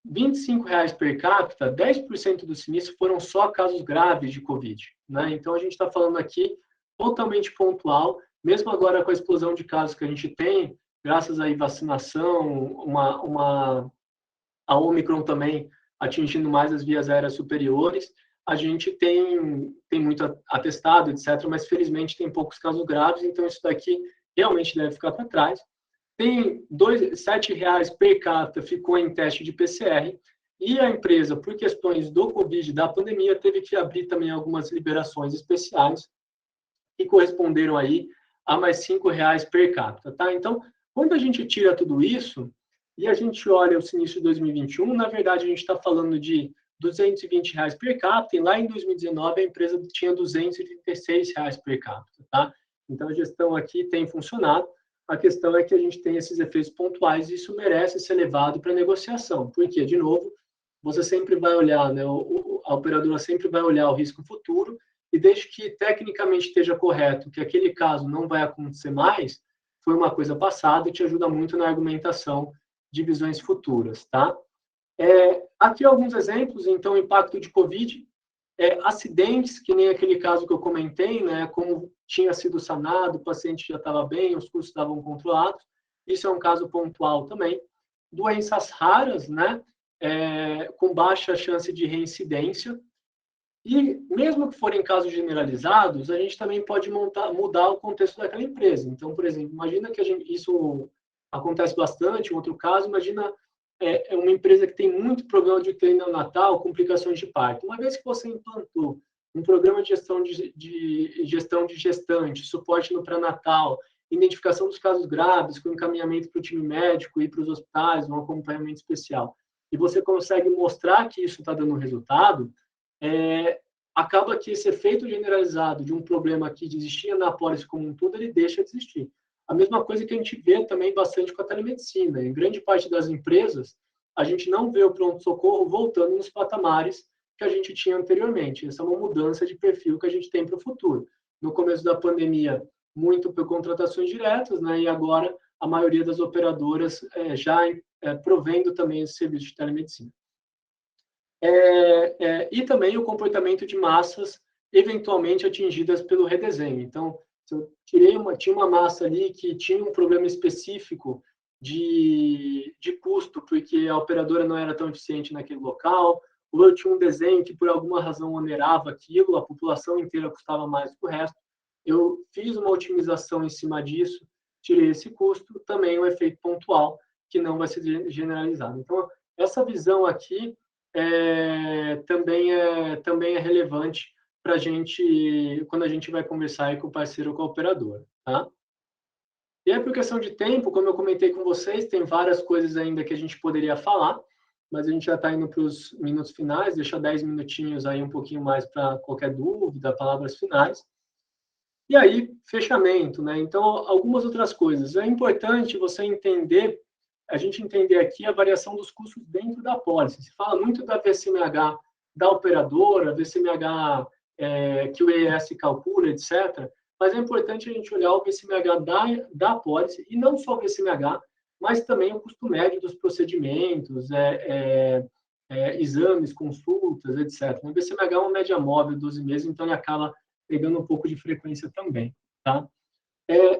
R$ 25 per capita, 10% do sinistro foram só casos graves de Covid, né? Então, a gente está falando aqui totalmente pontual, mesmo agora com a explosão de casos que a gente tem, graças à vacinação, a Omicron também atingindo mais as vias aéreas superiores, a gente tem muito atestado, etc., mas felizmente tem poucos casos graves, então isso daqui realmente deve ficar para trás. Tem R$ 7,00 per capita ficou em teste de PCR, e a empresa, por questões do Covid, da pandemia, teve que abrir também algumas liberações especiais, que corresponderam aí a mais R$ 5,00 per capita, tá? Então, quando a gente tira tudo isso, e a gente olha o sinistro de 2021, na verdade, a gente está falando de R$ 220 per capita, e lá em 2019 a empresa tinha R$ 236 per capita, tá? Então, a gestão aqui tem funcionado. A questão é que a gente tem esses efeitos pontuais e isso merece ser levado para negociação, porque, de novo, você sempre vai olhar, né, a operadora sempre vai olhar o risco futuro, e desde que tecnicamente esteja correto que aquele caso não vai acontecer mais, foi uma coisa passada e te ajuda muito na argumentação de visões futuras, tá? Aqui alguns exemplos, então, impacto de Covid, acidentes, que nem aquele caso que eu comentei, né, como tinha sido sanado, o paciente já estava bem, os custos estavam controlados, isso é um caso pontual também. Doenças raras, né, com baixa chance de reincidência, e mesmo que forem casos generalizados, a gente também pode mudar o contexto daquela empresa. Então, por exemplo, imagina que isso acontece bastante, um outro caso, imagina uma empresa que tem muito problema de UTI neonatal, complicações de parto. Uma vez que você implantou um programa de gestão de gestante, suporte no pré-natal, identificação dos casos graves, com encaminhamento para o time médico e para os hospitais, um acompanhamento especial, e você consegue mostrar que isso está dando resultado, acaba que esse efeito generalizado de um problema que existia na apólice como um todo, ele deixa de existir. A mesma coisa que a gente vê também bastante com a telemedicina. Em grande parte das empresas, a gente não vê o pronto-socorro voltando nos patamares que a gente tinha anteriormente. Essa é uma mudança de perfil que a gente tem para o futuro. No começo da pandemia, muito por contratações diretas, né? E agora a maioria das operadoras já provendo também esse serviço de telemedicina. E também o comportamento de massas eventualmente atingidas pelo redesenho. Então, se eu tinha uma massa ali que tinha um problema específico de custo, porque a operadora não era tão eficiente naquele local, ou eu tinha um desenho que por alguma razão onerava aquilo, a população inteira custava mais que o resto, eu fiz uma otimização em cima disso, tirei esse custo, também um efeito pontual que não vai ser generalizado. Então, essa visão aqui também é relevante para a gente, quando a gente vai conversar aí com o parceiro ou com a operadora, tá? E aí, por questão de tempo, como eu comentei com vocês, tem várias coisas ainda que a gente poderia falar, mas a gente já está indo para os minutos finais, deixa 10 minutinhos aí, um pouquinho mais para qualquer dúvida, palavras finais. E aí, fechamento, né? Então, algumas outras coisas. É importante você entender, a gente entender aqui a variação dos custos dentro da pólice. Se fala muito da VCMH da operadora, VCMH que o ES calcula, etc. Mas é importante a gente olhar o VCMH da pólice, e não só o VCMH, mas também o custo médio dos procedimentos, exames, consultas, etc. O VCMH é uma média móvel, 12 meses, então ele acaba pegando um pouco de frequência também, tá?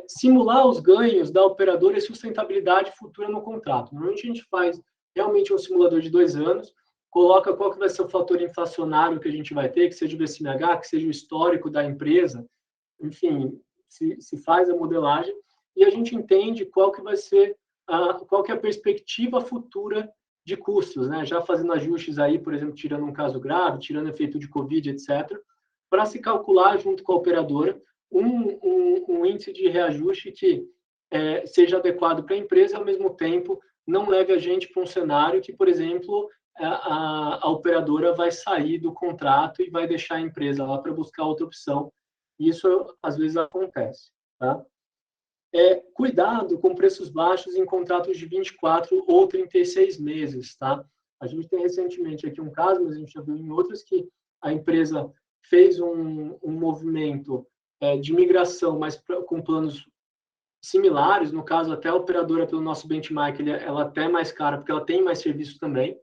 Simular os ganhos da operadora e sustentabilidade futura no contrato. Normalmente a gente faz realmente um simulador de 2 anos, coloca qual que vai ser o fator inflacionário que a gente vai ter, que seja o VCMH, que seja o histórico da empresa, enfim, se faz a modelagem, e a gente entende qual que vai ser, qual que é a perspectiva futura de custos, né? Já fazendo ajustes aí, por exemplo, tirando um caso grave, tirando efeito de Covid, etc., para se calcular junto com a operadora um índice de reajuste que seja adequado para a empresa e, ao mesmo tempo, não leve a gente para um cenário que, por exemplo, a operadora vai sair do contrato e vai deixar a empresa lá para buscar outra opção. Isso, às vezes, acontece. Tá? Cuidado com preços baixos em contratos de 24 ou 36 meses. Tá? A gente tem recentemente aqui um caso, mas a gente já viu em outros, que a empresa fez um movimento de migração, mas com planos similares. No caso, até a operadora, pelo nosso benchmark, ela até é mais cara, porque ela tem mais serviços também,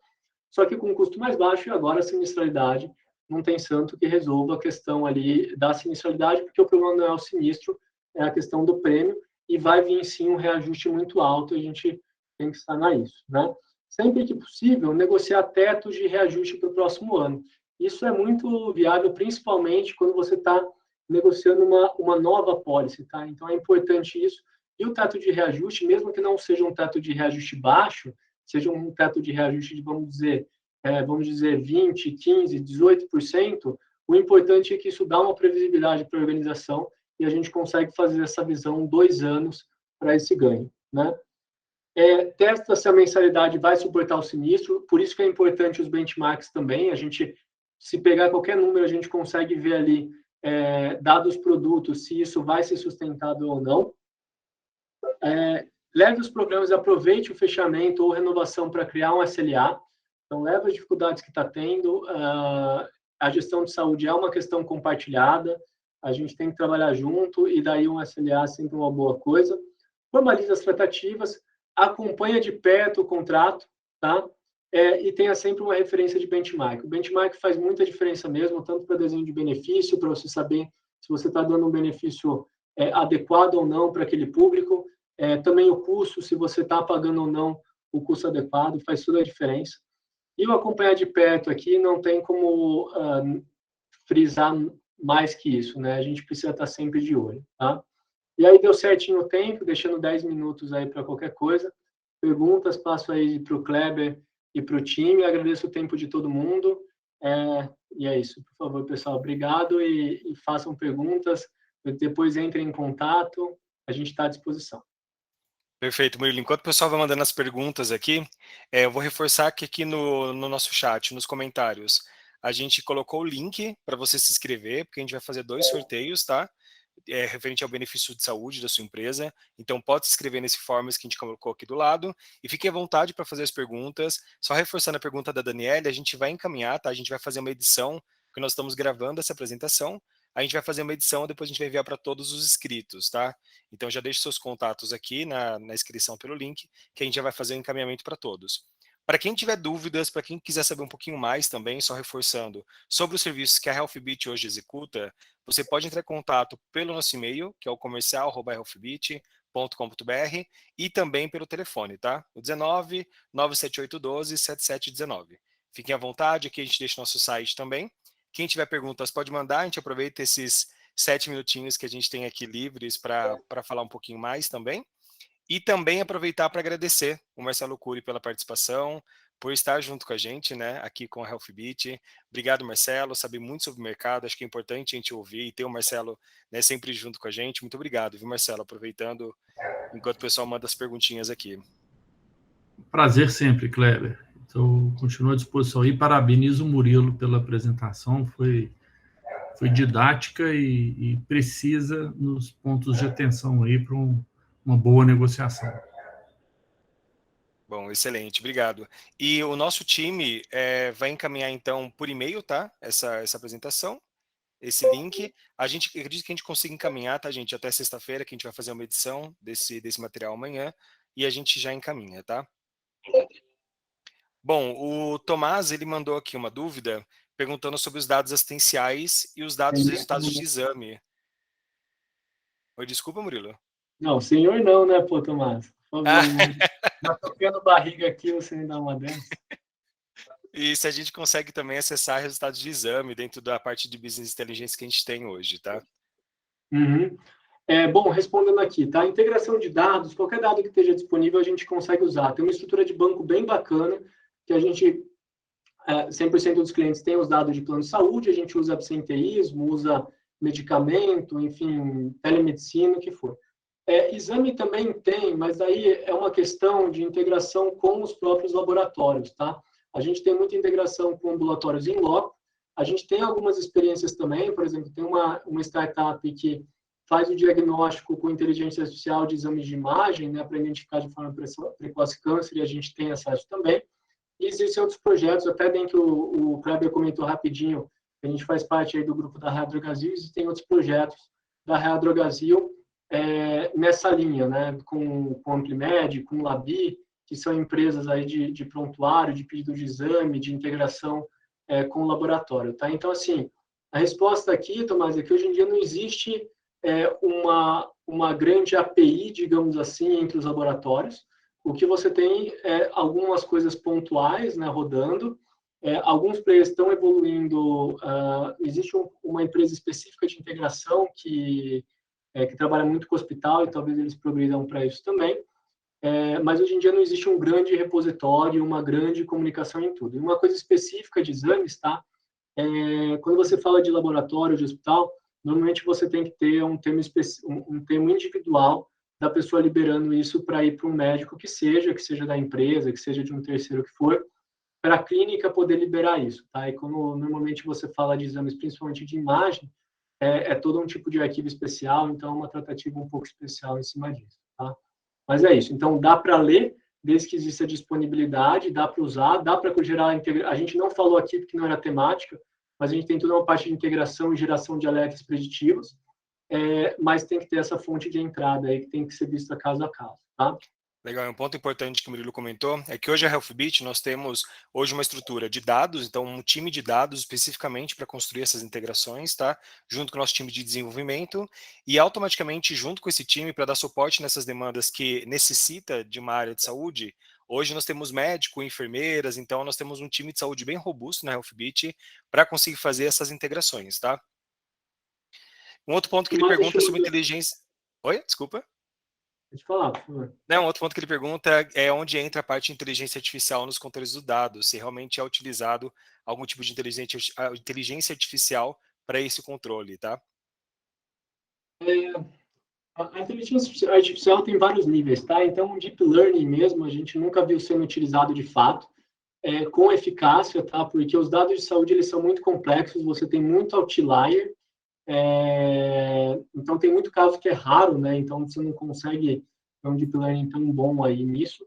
só que com um custo mais baixo, e agora a sinistralidade não tem santo que resolva a questão ali da sinistralidade, porque o problema não é o sinistro, é a questão do prêmio, e vai vir sim um reajuste muito alto, a gente tem que sanar isso, né? Sempre que possível, negociar tetos de reajuste para o próximo ano. Isso é muito viável, principalmente quando você está negociando uma nova apólice, tá? Então, é importante isso. E o teto de reajuste, mesmo que não seja um teto de reajuste baixo, seja um teto de reajuste de, vamos dizer 20, 15, 18%, o importante é que isso dá uma previsibilidade para a organização e a gente consegue fazer essa visão 2 anos para esse ganho, né? Testa se a mensalidade vai suportar o sinistro, por isso que é importante os benchmarks também. A gente, se pegar qualquer número, a gente consegue ver ali, dados produtos, se isso vai ser sustentável ou não. Leve os programas, aproveite o fechamento ou renovação para criar um SLA. Então, leve as dificuldades que está tendo. A gestão de saúde é uma questão compartilhada, a gente tem que trabalhar junto, e daí um SLA é sempre uma boa coisa. Formalize as tratativas, acompanha de perto o contrato, tá? E tenha sempre uma referência de benchmark. O benchmark faz muita diferença mesmo, tanto para desenho de benefício, para você saber se você está dando um benefício adequado ou não para aquele público. Também o custo, se você está pagando ou não o custo adequado, faz toda a diferença. E o acompanhar de perto aqui não tem como frisar mais que isso, né? A gente precisa estar sempre de olho, tá? E aí deu certinho o tempo, deixando 10 minutos aí para qualquer coisa. Perguntas, passo aí para o Kleber e para o time. Agradeço o tempo de todo mundo. E é isso. Por favor, pessoal, obrigado e façam perguntas. Depois entrem em contato. A gente está à disposição. Perfeito, Murilo. Enquanto o pessoal vai mandando as perguntas aqui, eu vou reforçar que aqui no nosso chat, nos comentários, a gente colocou o link para você se inscrever, porque a gente vai fazer 2 sorteios, tá? Referente ao benefício de saúde da sua empresa. Então, pode se inscrever nesse forms que a gente colocou aqui do lado, e fique à vontade para fazer as perguntas. Só reforçando a pergunta da Daniela, a gente vai encaminhar, tá? A gente vai fazer uma edição, porque nós estamos gravando essa apresentação, a gente vai fazer uma edição, depois a gente vai enviar para todos os inscritos, tá? Então, já deixe seus contatos aqui na inscrição pelo link, que a gente já vai fazer o encaminhamento para todos. Para quem tiver dúvidas, para quem quiser saber um pouquinho mais também, só reforçando, sobre os serviços que a HealthBit hoje executa, você pode entrar em contato pelo nosso e-mail, que é o comercial@healthbit.com.br, e também pelo telefone, tá? O 19 978 12 7719. Fiquem à vontade, aqui a gente deixa o nosso site também. Quem tiver perguntas pode mandar, a gente aproveita esses 7 minutinhos que a gente tem aqui livres para falar um pouquinho mais também. E também aproveitar para agradecer o Marcelo Cury pela participação, por estar junto com a gente, né, aqui com a HealthBeat. Obrigado, Marcelo, sabe muito sobre o mercado, acho que é importante a gente ouvir e ter o Marcelo, né, sempre junto com a gente. Muito obrigado, viu, Marcelo? Aproveitando enquanto o pessoal manda as perguntinhas aqui. Prazer sempre, Kleber. Então, continuo à disposição aí. Parabenizo o Murilo pela apresentação, foi didática e precisa nos pontos de atenção aí para uma boa negociação. Bom, excelente, obrigado. E o nosso time vai encaminhar, então, por e-mail, tá? Essa apresentação, esse link. A gente acredita que a gente consiga encaminhar, tá, gente? Até sexta-feira, que a gente vai fazer uma edição desse material amanhã, e a gente já encaminha, tá? Bom, o Tomás, ele mandou aqui uma dúvida, perguntando sobre os dados assistenciais e os dados dos resultados de exame. Oi, desculpa, Murilo. Não, senhor não, né, pô, Tomás? Por favor, já tocando barriga aqui, você me dá uma dessa. E se a gente consegue também acessar resultados de exame dentro da parte de Business Intelligence que a gente tem hoje, tá? Uhum. Bom, respondendo aqui, tá? Integração de dados, qualquer dado que esteja disponível a gente consegue usar. Tem uma estrutura de banco bem bacana, que a gente, 100% dos clientes tem os dados de plano de saúde, a gente usa absenteísmo, usa medicamento, enfim, telemedicina, o que for. Exame também tem, mas aí é uma questão de integração com os próprios laboratórios, tá? A gente tem muita integração com ambulatórios em loco, a gente tem algumas experiências também, por exemplo, tem uma startup que faz o diagnóstico com inteligência artificial de exames de imagem, né, para identificar de forma precoce câncer, e a gente tem acesso também. E existem outros projetos, até dentro, o Kleber comentou rapidinho, a gente faz parte aí do grupo da Real Drogasil, existem outros projetos da Real Drogasil nessa linha, né, com Amplimed, com Labi, que são empresas aí de prontuário, de pedido de exame, de integração com o laboratório, tá? Então, assim, a resposta aqui, Tomás, é que hoje em dia não existe uma grande API, digamos assim, entre os laboratórios. O que você tem é algumas coisas pontuais, né, rodando. Alguns players estão evoluindo. Existe uma empresa específica de integração que trabalha muito com o hospital e talvez eles progridam para isso também. Mas hoje em dia não existe um grande repositório, uma grande comunicação em tudo. E uma coisa específica de exames, tá? Quando você fala de laboratório, de hospital, normalmente você tem que ter um termo individual da pessoa liberando isso para ir para um médico que seja da empresa, que seja de um terceiro que for, para a clínica poder liberar isso, tá? E quando normalmente você fala de exames, principalmente de imagem, todo um tipo de arquivo especial, então é uma tratativa um pouco especial em cima disso, tá? Mas é isso. Então, dá para ler, desde que exista disponibilidade, dá para usar, dá para gerar... A gente não falou aqui porque não era temática, mas a gente tem toda uma parte de integração e geração de alertas preditivos, mas tem que ter essa fonte de entrada aí, que tem que ser vista caso a caso, tá? Legal, um ponto importante que o Murilo comentou é que hoje a HealthBeat nós temos hoje uma estrutura de dados, então um time de dados especificamente para construir essas integrações, tá? Junto com o nosso time de desenvolvimento e automaticamente junto com esse time para dar suporte nessas demandas que necessita de uma área de saúde. Hoje nós temos médico, enfermeiras, então nós temos um time de saúde bem robusto na HealthBeat para conseguir fazer essas integrações, tá? Um outro ponto que ele pergunta sobre inteligência... Oi, desculpa. Pode falar, por favor. Não, outro ponto que ele pergunta é onde entra a parte de inteligência artificial nos controles dos dados, se realmente é utilizado algum tipo de inteligência artificial para esse controle, tá? A inteligência artificial tem vários níveis, tá? Então, o deep learning mesmo, a gente nunca viu sendo utilizado de fato, com eficácia, tá? Porque os dados de saúde, eles são muito complexos, você tem muito outlier, então tem muito caso que é raro, né? Então, você não consegue ter um deep learning tão bom aí nisso.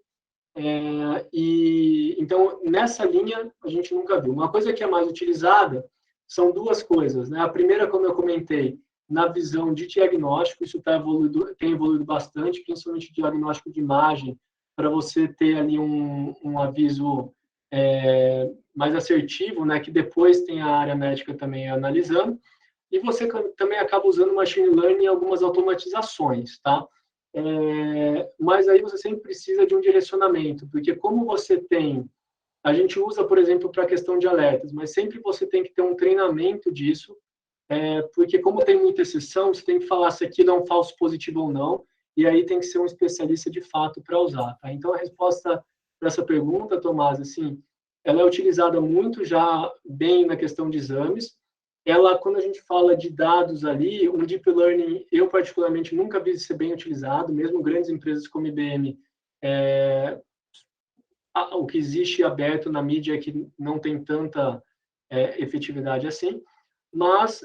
Então, nessa linha, a gente nunca viu. Uma coisa que é mais utilizada são duas coisas, né? A primeira, como eu comentei, na visão de diagnóstico, isso tem evoluído bastante, principalmente diagnóstico de imagem, para você ter ali um aviso mais assertivo, né? Que depois tem a área médica também analisando. E você também acaba usando machine learning em algumas automatizações, tá? Mas aí você sempre precisa de um direcionamento, porque como você tem... A gente usa, por exemplo, para a questão de alertas, mas sempre você tem que ter um treinamento disso, porque como tem muita exceção, você tem que falar se aquilo é um falso positivo ou não, e aí tem que ser um especialista de fato para usar, tá? Então, a resposta para essa pergunta, Tomás, assim, ela é utilizada muito já bem na questão de exames. Ela, quando a gente fala de dados ali, o Deep Learning, eu particularmente nunca vi ser bem utilizado, mesmo grandes empresas como IBM, o que existe aberto na mídia é que não tem tanta efetividade assim, mas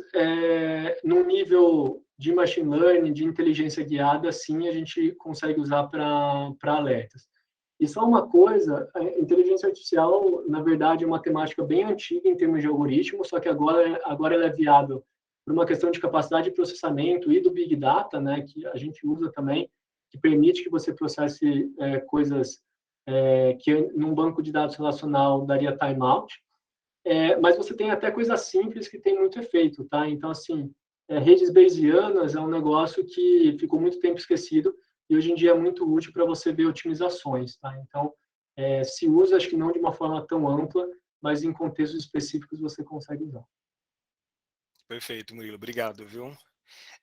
no nível de machine learning, de inteligência guiada, sim, a gente consegue usar para alertas. E só uma coisa, a inteligência artificial, na verdade, é uma temática bem antiga em termos de algoritmo, só que agora ela é viável por uma questão de capacidade de processamento e do Big Data, né, que a gente usa também, que permite que você processe coisas que num banco de dados relacional daria timeout, mas você tem até coisas simples que tem muito efeito, tá? Então, assim, redes bayesianas é um negócio que ficou muito tempo esquecido e hoje em dia é muito útil para você ver otimizações, tá? Então, se usa, acho que não de uma forma tão ampla, mas em contextos específicos você consegue usar. Perfeito, Murilo. Obrigado, viu?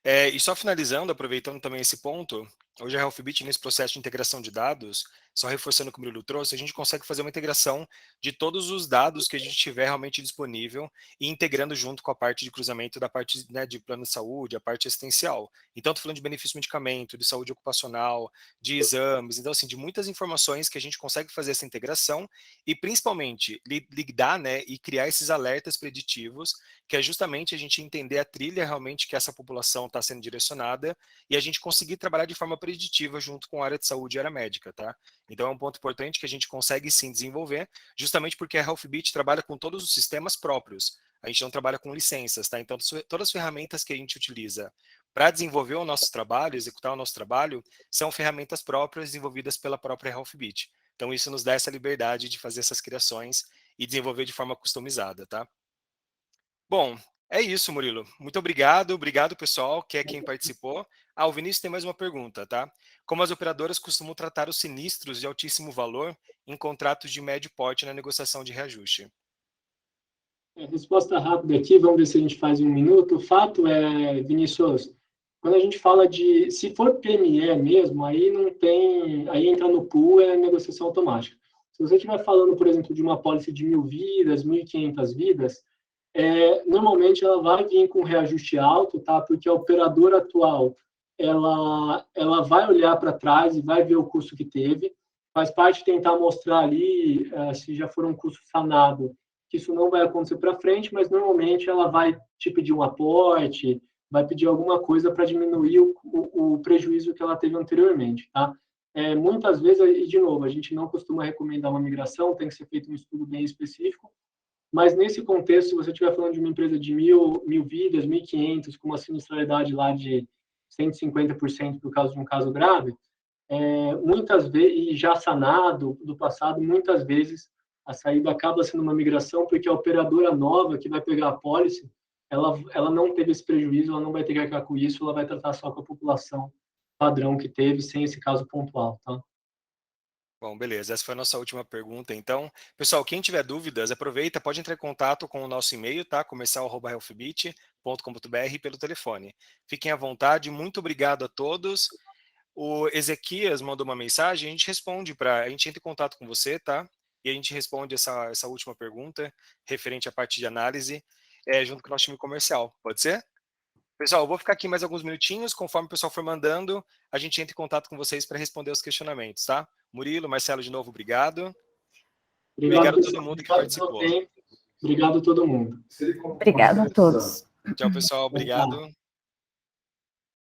E só finalizando, aproveitando também esse ponto, hoje a Healthbit, nesse processo de integração de dados, só reforçando o que o Murilo trouxe, a gente consegue fazer uma integração de todos os dados que a gente tiver realmente disponível e integrando junto com a parte de cruzamento da parte, né, de plano de saúde, a parte assistencial. Então, estou falando de benefício de medicamento, de saúde ocupacional, de exames, então, assim, de muitas informações que a gente consegue fazer essa integração e, principalmente, lidar, né, e criar esses alertas preditivos, que é justamente a gente entender a trilha realmente que essa população está sendo direcionada e a gente conseguir trabalhar de forma preditiva junto com a área de saúde e a área médica, tá? Então é um ponto importante que a gente consegue sim desenvolver, justamente porque a Healthbit trabalha com todos os sistemas próprios. A gente não trabalha com licenças, tá? Então todas as ferramentas que a gente utiliza para desenvolver o nosso trabalho, executar o nosso trabalho, são ferramentas próprias desenvolvidas pela própria Healthbit. Então isso nos dá essa liberdade de fazer essas criações e desenvolver de forma customizada, tá? Bom, é isso, Murilo. Muito obrigado. Obrigado, pessoal, que é quem participou. O Vinícius tem mais uma pergunta, tá? Como as operadoras costumam tratar os sinistros de altíssimo valor em contratos de médio porte na negociação de reajuste? Resposta rápida aqui, vamos ver se a gente faz em 1 minuto. O fato é, Vinícius, quando a gente fala de, se for PME mesmo, aí não tem, aí entra no pool, é negociação automática. Se você estiver falando, por exemplo, de uma apólice de 1.000 vidas, 1.500 vidas, normalmente ela vai vir com reajuste alto, tá? Porque a operadora atual, ela vai olhar para trás e vai ver o custo que teve, faz parte de tentar mostrar ali, se já for um custo sanado, que isso não vai acontecer para frente, mas normalmente ela vai te pedir um aporte, vai pedir alguma coisa para diminuir o prejuízo que ela teve anteriormente, tá? Muitas vezes, e de novo, a gente não costuma recomendar uma migração, tem que ser feito um estudo bem específico, mas nesse contexto, se você estiver falando de uma empresa de 1.000 vidas, 1.500, com uma sinistralidade lá de 150% por causa de um caso grave, muitas vezes, e já sanado do passado, muitas vezes a saída acaba sendo uma migração, porque a operadora nova que vai pegar a pólice, ela não teve esse prejuízo, ela não vai ter que arcar com isso, ela vai tratar só com a população padrão que teve, sem esse caso pontual, tá? Bom, beleza. Essa foi a nossa última pergunta, então. Pessoal, quem tiver dúvidas, aproveita, pode entrar em contato com o nosso e-mail, tá? comercial@healthbit.com.br pelo telefone. Fiquem à vontade, muito obrigado a todos. O Ezequias mandou uma mensagem, a gente responde a gente entra em contato com você, tá? E a gente responde essa última pergunta, referente à parte de análise, junto com o nosso time comercial. Pode ser? Pessoal, eu vou ficar aqui mais alguns minutinhos, conforme o pessoal for mandando, a gente entra em contato com vocês para responder os questionamentos, tá? Murilo, Marcelo, de novo, obrigado. Obrigado a todo mundo que participou. Obrigado a todo mundo. Obrigado a todos. Tchau, pessoal. Obrigado.